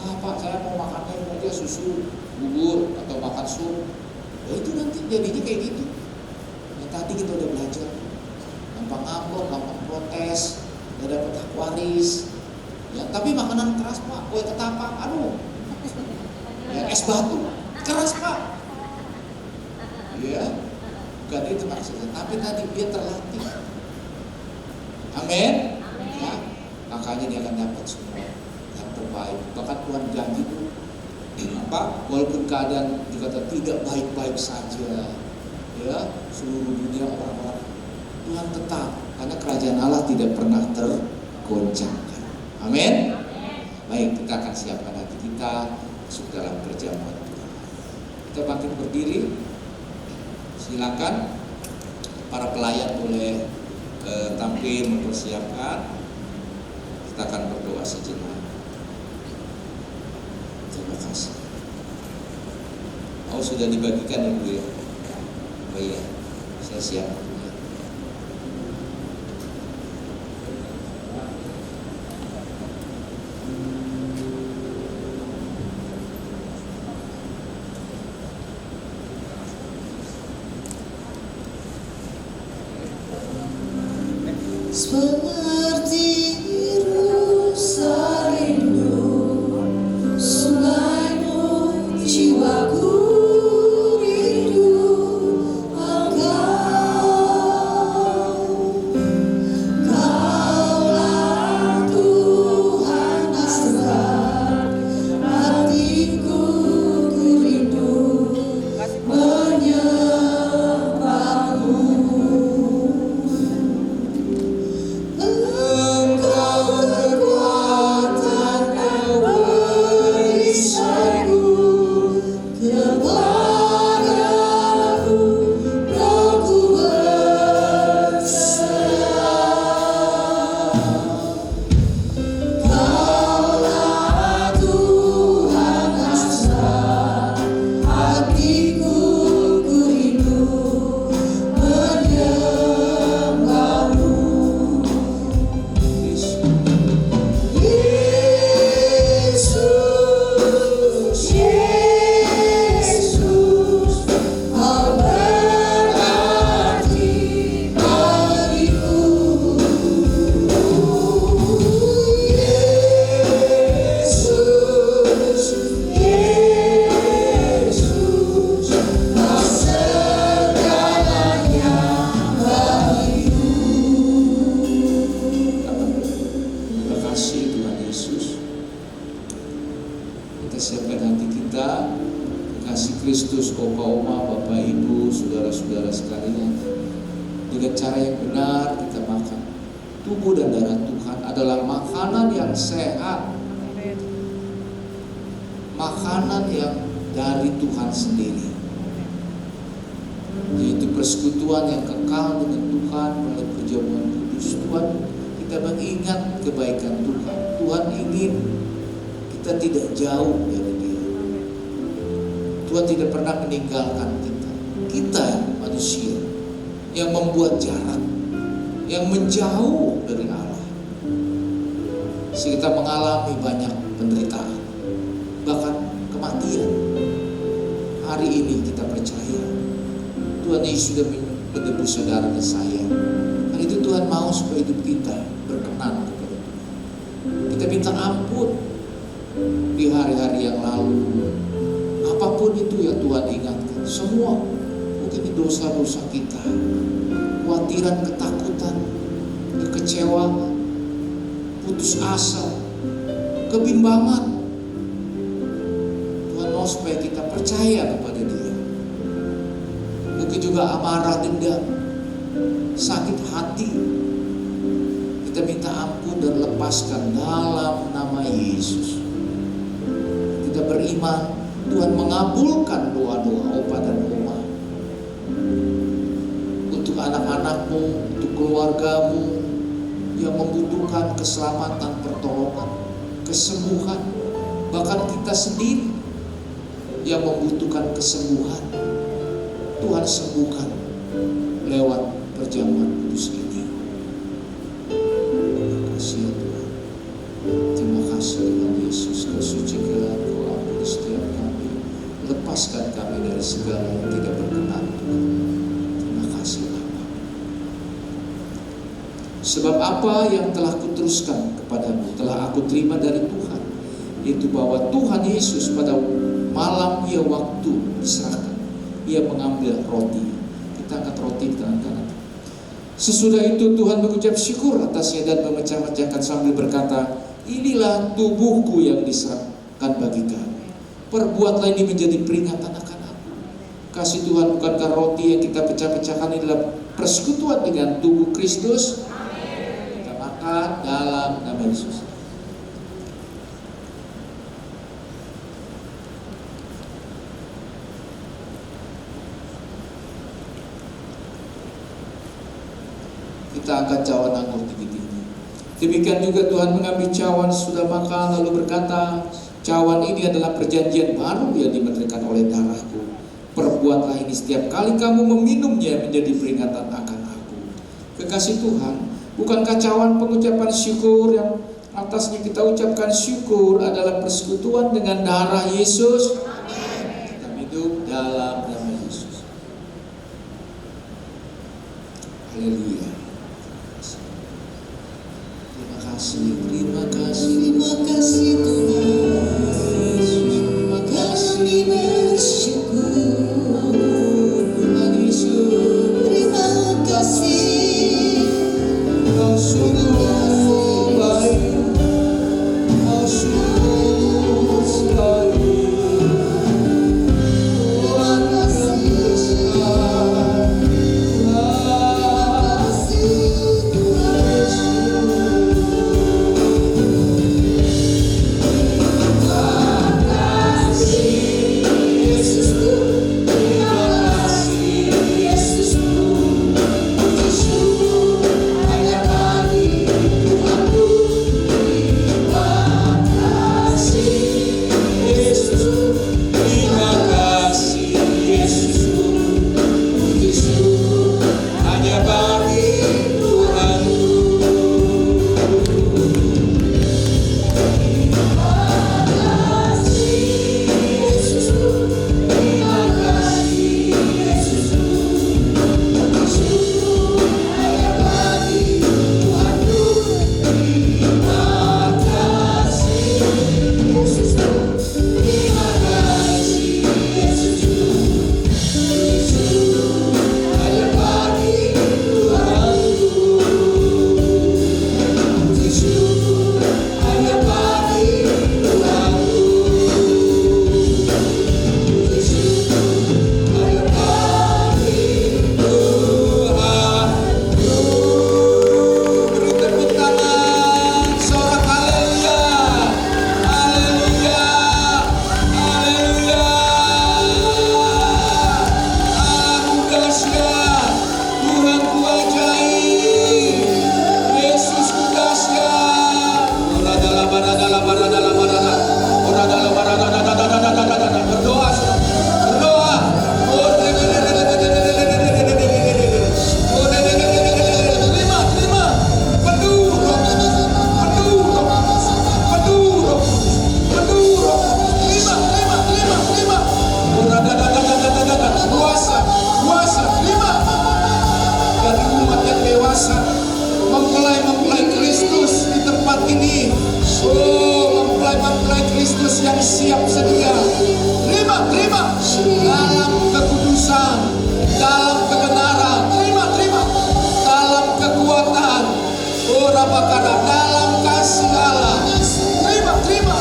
S2: Wah Pak, saya mau makannya aja susu, bubur, atau makan sup. Ya itu nanti jadinya kayak gitu. Ya tadi kita udah belajar. Gampang ngambek, gampang protes, gak dapet hak waris. Ya, tapi makanan keras Pak, kue ketapang, aduh. Ya, es batu, keras Pak. Ya, bukan itu maksudnya. Tapi tadi dia terlatih. Amin. Ya, makanya dia akan dapat semua yang terbaik. Bahkan Tuhan janji tuh, walaupun keadaan dikata tidak baik-baik saja, ya seluruh dunia orang-orang, Tuhan tetap, karena kerajaan Allah tidak pernah tergoncangkan. Amin. Baik, kita akan siapkan hati kita masuk dalam perjamuan Tuhan. Kita bangkit berdiri. Silakan para pelayan boleh tampil mempersiapkan. Kita akan berdoa sejenak. Terima kasih. Oh sudah dibagikan ya Bu ya? Oh iya, saya siap.
S1: Seperti rusa rindu sungaimu, jiwaku rindu Engkau. Kaulah Tuhan hasrat hatiku, ku rindu menyembahmu. Engkau
S2: cara yang benar kita makan. Tubuh dan darah Tuhan adalah makanan yang sehat, makanan yang dari Tuhan sendiri, yaitu persekutuan yang kekal dengan Tuhan melalui perjamuan kudus. Tuhan, kita mengingat kebaikan Tuhan. Tuhan ingin kita tidak jauh dari Dia. Tuhan tidak pernah meninggalkan kita. Kita manusia yang membuat jarak, yang menjauh dari Allah, sehingga kita mengalami banyak penderitaan, bahkan kematian. Hari ini kita percaya Tuhan Yesus sudah menebus saudara dan saya. Hari itu Tuhan mau supaya hidup kita berkenan kepada Tuhan. Kita minta ampun di hari-hari yang lalu. Apapun itu yang Tuhan ingatkan, semua mungkin dosa-dosa kita, kekhawatiran, ketakutan, kekecewaan, putus asa, kebimbangan. Tuhan mau supaya kita percaya kepada Dia. Mungkin juga amarah, dendam, sakit hati. Kita minta ampun dan lepaskan dalam nama Yesus. Kita beriman Tuhan mengabulkan doa-doa opa dan oma untuk anak-anakmu, untuk keluargamu yang membutuhkan keselamatan, pertolongan, kesembuhan. Bahkan kita sendiri yang membutuhkan kesembuhan, Tuhan sembuhkan lewat perjamuan kudus ini. Terima kasih ya Tuhan. Terima kasih Tuhan Yesus. Kau sucikan, Kau ampuni setiap kami. Lepaskan kami dari segala yang tidak berkenan Tuhan. Terima kasih Bapa. Sebab apa yang telah kuteruskan kepadamu telah aku terima dari Tuhan, yaitu bahwa Tuhan Yesus pada malam Ia waktu diserahkan, Ia mengambil roti. Kita angkat roti di tangan kanan. Sesudah itu Tuhan mengucap syukur atasnya dan memecah-mecahkan sambil berkata, inilah tubuhku yang diserahkan bagi kamu. Perbuatlah ini menjadi peringatan akan aku. Kasih Tuhan, bukankah roti yang kita pecah-pecahkan ini adalah persekutuan dengan tubuh Kristus? Kita makan dalam nama Yesus. Kita angkat cawan anggur tinggi-tinggi. Demikian juga Tuhan mengambil cawan sudah makan lalu berkata, cawan ini adalah perjanjian baru yang dimeteraikan oleh darahku. Perbuatlah ini setiap kali kamu meminumnya menjadi peringatan akan aku. Kekasih Tuhan, bukankah cawan pengucapan syukur yang atasnya kita ucapkan syukur adalah persekutuan dengan darah Yesus? Kita hidup dalam nama Yesus. Haleluya. Terima kasih Tuhan. Terima kasih bersyukur. Tuhan Yesus, terima kasih. Kau sungguh baik, Kau sungguh sekali. Tuhan yang besar, Tuhan. ini, oh, mempelai-mempelai Kristus yang siap sedia. Terima dalam kekudusan, dalam kebenaran. Terima dalam kekuatan. Oh, Rabakara, dalam kasih Allah. Terima.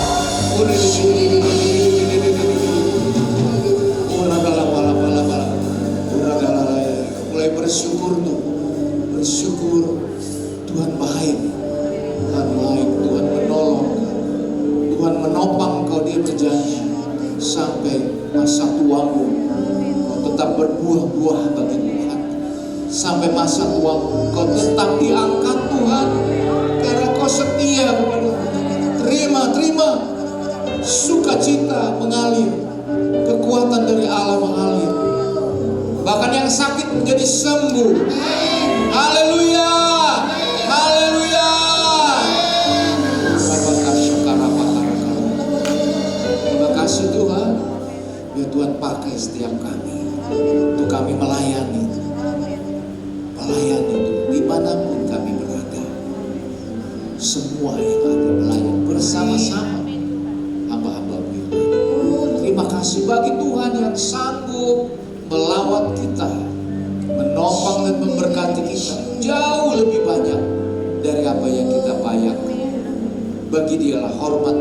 S2: Mulai bersyukur tuh, bersyukur. Tuhan baik, Tuhan menolong, Tuhan menopang kau. Dia berjanji sampai masa tuamu kau tetap berbuah-buah bagi Tuhan. Sampai masa tuamu kau tetap diangkat Tuhan, karena kau setia kepada Tuhan. Terima sukacita mengalir, kekuatan dari Allah mengalir, bahkan yang sakit menjadi sembuh. Haleluya. Terima kasih Tuhan. Biar Tuhan pakai setiap kami untuk kami melayani dimanapun kami berada. Semua yang ada melayani bersama-sama hamba-hamba-Mu. Terima kasih bagi Tuhan yang sanggup melawat kita, menopang dan memberkati kita jauh lebih banyak dari apa yang kita bayangkan. Bagi Dialah hormat,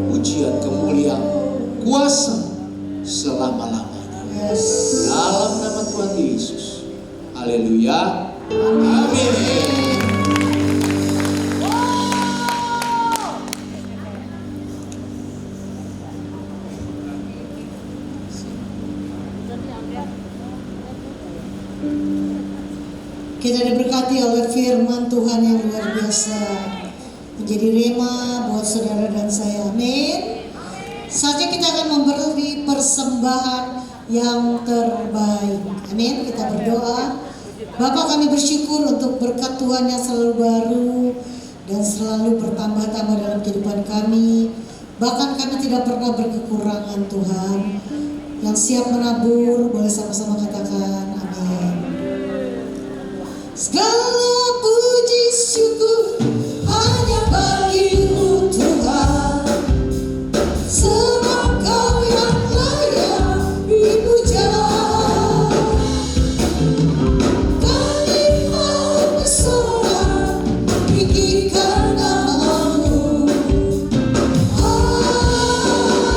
S2: pujian, kemuliaan, kuasa selama-lamanya. Dalam nama Tuhan Yesus. Haleluya. Amin.
S1: Kita diberkati oleh firman Tuhan yang luar biasa, menjadi rema buat saudara dan saya. Amin. Saatnya kita akan memberi persembahan yang terbaik. Amin. Kita berdoa. Bapa, kami bersyukur untuk berkat Tuhan yang selalu baru dan selalu bertambah-tambah dalam kehidupan kami. Bahkan kami tidak pernah berkekurangan Tuhan. Yang siap menabur boleh sama-sama katakan amin. Segala puji syukur hanya bagi-Mu Tuhan, sebab Kau yang layak dipuja. Kami mau bersorak tinggikan nama-Mu. Haleluya.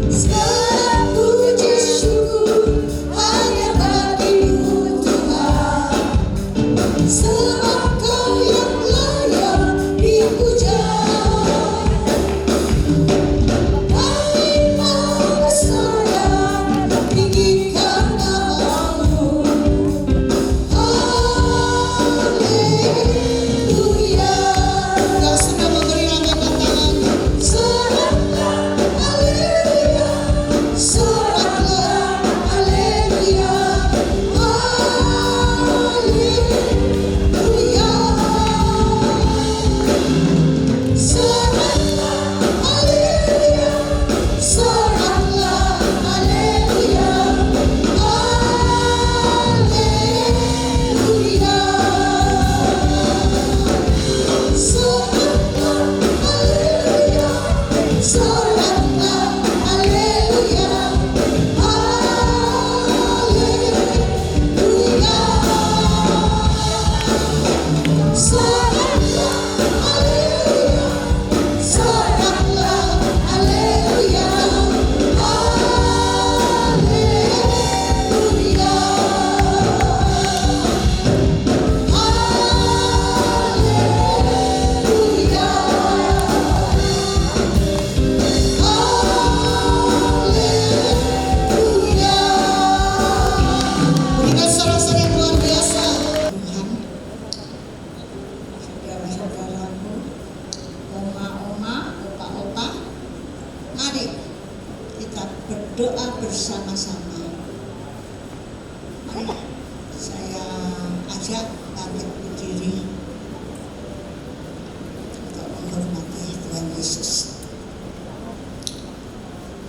S1: Segala puji syukur hanya bagi-Mu Tuhan, sebab Kau yang layak dipuja. Kami mau bersorak tinggikan nama-Mu. Haleluya. Yang sudah memberi lambaikan tangan, soraklah haleluya, soraklah haleluya, haleluya. Soraklah haleluya, soraklah haleluya, haleluya. Soraklah haleluya, soraklah haleluya, haleluya. Soraklah haleluya, soraklah haleluya, haleluya. Berikan sorak-sorai yang luar biasa. Tuhan, saudara-saudaraku, oma-oma, opa-opa, mari kita berdoa bersama-sama. Mari saya ajak bangkit berdiri untuk menghormati Tuhan Yesus.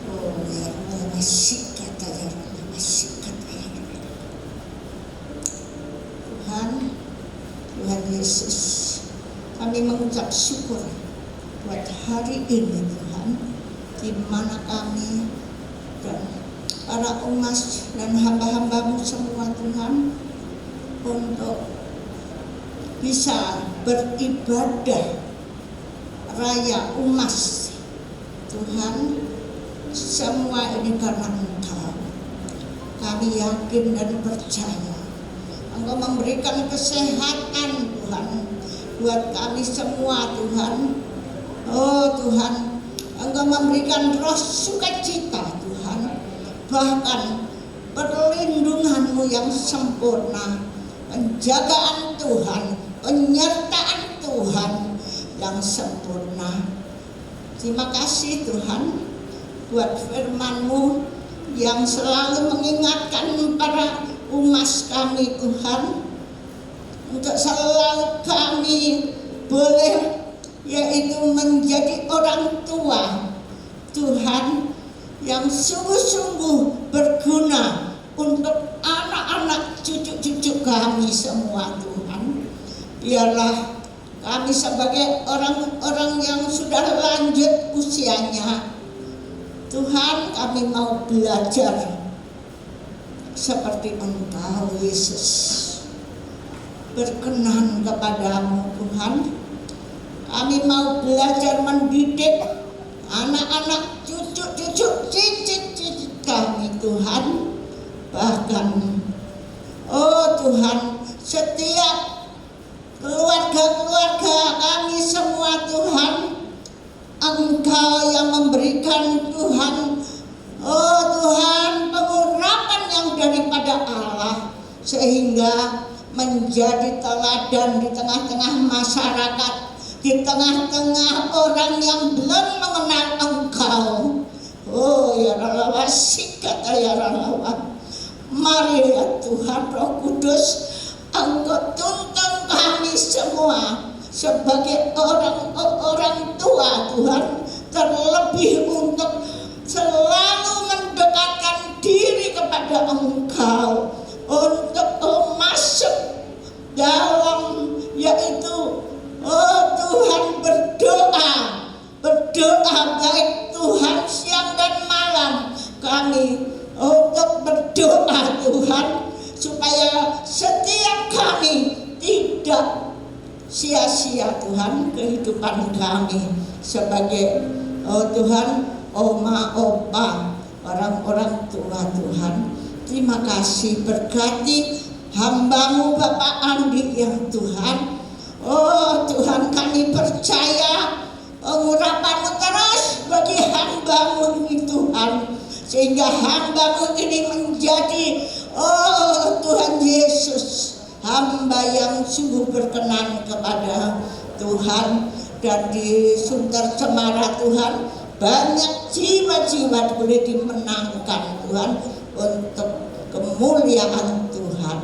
S1: Oh ya Allah, masih kata ya Allah, masih kata ya Allah. Tuhan,
S4: Tuhan Yesus, kami mengucap syukur buat hari ini Tuhan, di mana kami dan para umat dan hamba-hambamu semua Tuhan untuk bisa beribadah raya umas Tuhan. Semua ini karena Engkau. Kami yakin dan percaya Engkau memberikan kesehatan Tuhan buat kami semua Tuhan. Oh Tuhan, Engkau memberikan roh sukacita Tuhan, bahkan perlindungan-Mu yang sempurna, penjagaan Tuhan, penyertaan Tuhan yang sempurna. Terima kasih Tuhan buat firman-Mu yang selalu mengingatkan para umat kami Tuhan, untuk selalu kami boleh yaitu menjadi orang tua Tuhan yang sungguh-sungguh berguna untuk anak-anak cucu-cucu kami semua Tuhan. Biarlah kami sebagai orang-orang yang sudah lanjut usianya Tuhan, kami mau belajar seperti Engkau Yesus, berkenan kepadamu Tuhan. Kami mau belajar mendidik anak-anak cucu-cucu cicit-cicit kami Tuhan. Bahkan oh Tuhan, setiap keluarga-keluarga kami semua Tuhan, Engkau yang memberikan Tuhan, oh Tuhan, pengurapan yang daripada Allah, sehingga menjadi teladan di tengah-tengah masyarakat, di tengah-tengah orang yang belum mengenal Engkau. Oh ya Ralawa, sikata ya Ralawa. Mari ya Tuhan Roh Kudus, Engkau tuntun kami semua sebagai orang tua Tuhan, terlebih untuk selalu mendekatkan diri kepada Engkau, untuk masuk dalam yaitu oh Tuhan berdoa baik Tuhan siang dan malam, kami untuk berdoa Tuhan supaya setiap kami tidak sia-sia Tuhan kehidupan kami sebagai oh Tuhan oma opa orang-orang tua Tuhan. Terima kasih, berkati hamba-Mu Bapak Andi yang Tuhan. Oh Tuhan, kami percaya pengurapan-Mu terus bagi hamba-Mu ini Tuhan, sehingga hamba-Mu ini menjadi oh Tuhan Yesus, hamba yang sungguh berkenan kepada Tuhan. Dan di Sunter Cemara Tuhan, banyak jiwa-jiwa boleh dimenangkan Tuhan untuk kemuliaan Tuhan.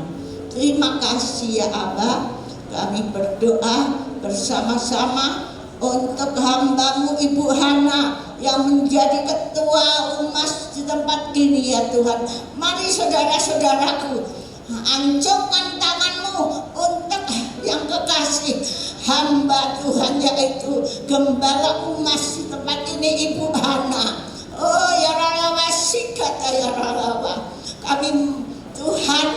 S4: Terima kasih ya Abah. Kami berdoa bersama-sama untuk hamba-Mu Ibu Hana yang menjadi ketua umas di tempat ini ya Tuhan. Mari saudara-saudaraku, ancungkan tangan-Mu untuk yang kekasih hamba Tuhan, yaitu gembala umas di tempat ini Ibu Hana. Oh ya Ralawa, sikata ya Ralawa. Kami Tuhan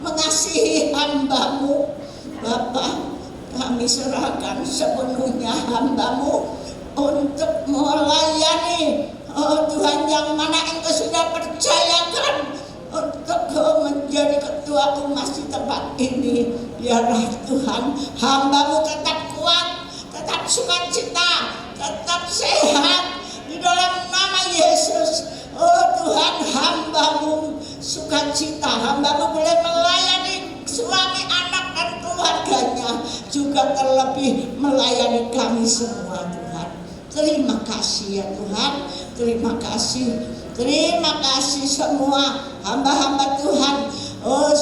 S4: mengasihi hamba-Mu Bapak, kami serahkan sepenuhnya hamba-Mu untuk melayani oh Tuhan, yang mana Engkau sudah percayakan untuk menjadi ketua umas di tempat ini. Biarlah Tuhan hamba-Mu tetap kuat, tetap sukacita, tetap sehat di dalam nama Yesus. Oh Tuhan, hamba-Mu sukacita, hamba-Mu boleh melayani suami, anak dan keluarganya, juga terlebih melayani kami semua Tuhan. Terima kasih ya Tuhan, terima kasih. Terima kasih semua hamba-hamba Tuhan. Oh,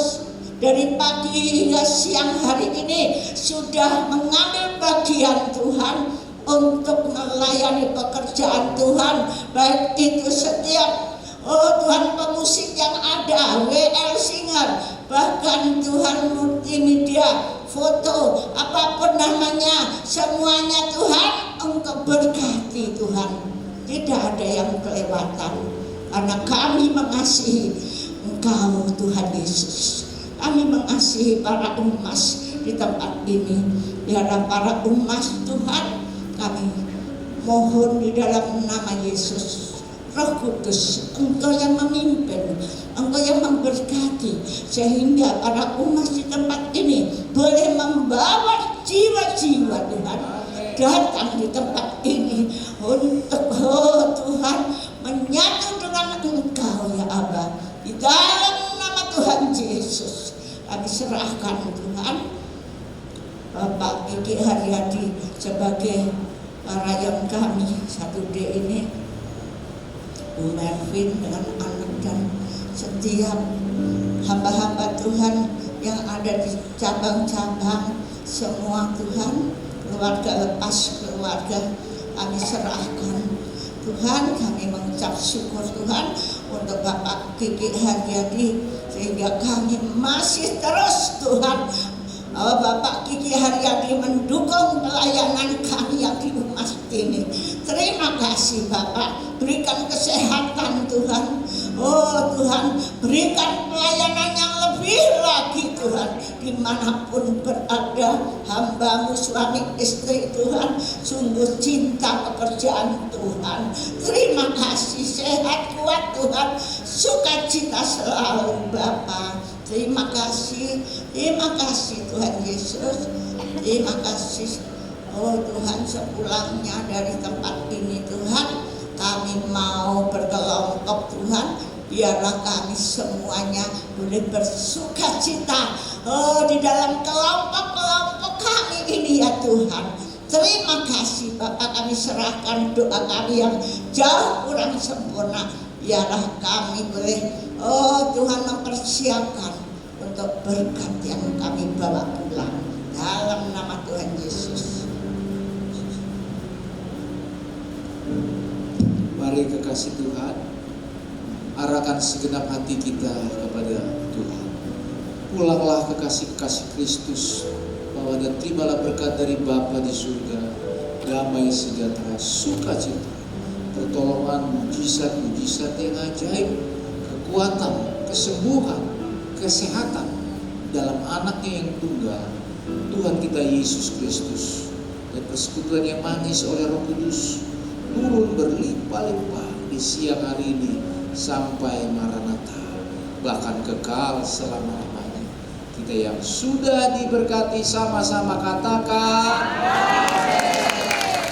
S4: dari pagi hingga siang hari ini sudah mengambil bagian Tuhan untuk melayani pekerjaan Tuhan, baik itu setiap oh Tuhan pemusik yang ada, WL Singer, bahkan Tuhan multimedia, foto, apapun namanya, semuanya Tuhan Engkau berkati Tuhan. Tidak ada yang kelewatan, karena kami mengasihi Engkau Tuhan Yesus. Kami mengasihi para umat di tempat ini. Biarlah para umat Tuhan, kami mohon di dalam nama Yesus, Roh Kudus, Engkau yang memimpin, Engkau yang memberkati, sehingga para umat di tempat ini boleh membawa jiwa-jiwa Tuhan datang di tempat ini untuk Tuhan menyatu dengan Engkau ya Aba. Di dalam nama Tuhan Yesus kami serahkan Tuhan Bapak Kiki Haryadi sebagai rakyat kami 1D ini, Bu Mervin dengan anak dan setiap hamba-hamba Tuhan yang ada di cabang-cabang semua Tuhan, keluarga lepas keluarga kami serahkan Tuhan. Kami mengucap syukur Tuhan untuk Bapak Kiki Haryadi, sehingga kami masih terus Tuhan Bapak Kiki Haryadi mendukung pelayanan kami yang di umat ini. Terima kasih Bapak, berikan kesehatan Tuhan. Oh Tuhan, berikan pelayanan yang lebih lagi Tuhan, dimanapun berada hamba-Mu suami istri Tuhan, sungguh cinta pekerjaan Tuhan. Terima kasih, sehat kuat Tuhan, sukacita selalu Bapa. Terima kasih Tuhan Yesus. Terima kasih. Oh Tuhan, sepulangnya dari tempat ini Tuhan, kami mau berkelompok Tuhan. Biarlah kami semuanya boleh bersukacita di dalam kelompok-kelompok kami ini ya Tuhan. Terima kasih Bapak, kami serahkan doa kami yang jauh kurang sempurna. Biarlah kami boleh Tuhan mempersiapkan untuk berkat yang kami bawa pulang. Dalam nama Tuhan Yesus.
S2: Mari kekasih Tuhan, arahkan segenap hati kita kepada Tuhan. Pulanglah kekasih-kekasih Kristus, bawa dan terimalah berkat dari Bapa di surga, damai sejahtera, sukacita, pertolongan, mujizat-mujizat yang ajaib, kekuatan, kesembuhan, kesehatan dalam anaknya yang tunggal, Tuhan kita Yesus Kristus, dan persekutuan yang manis oleh Roh Kudus turun berlimpah-limpah di siang hari ini sampai Maranatha, bahkan kekal selama-lamanya. Kita yang sudah diberkati sama-sama katakan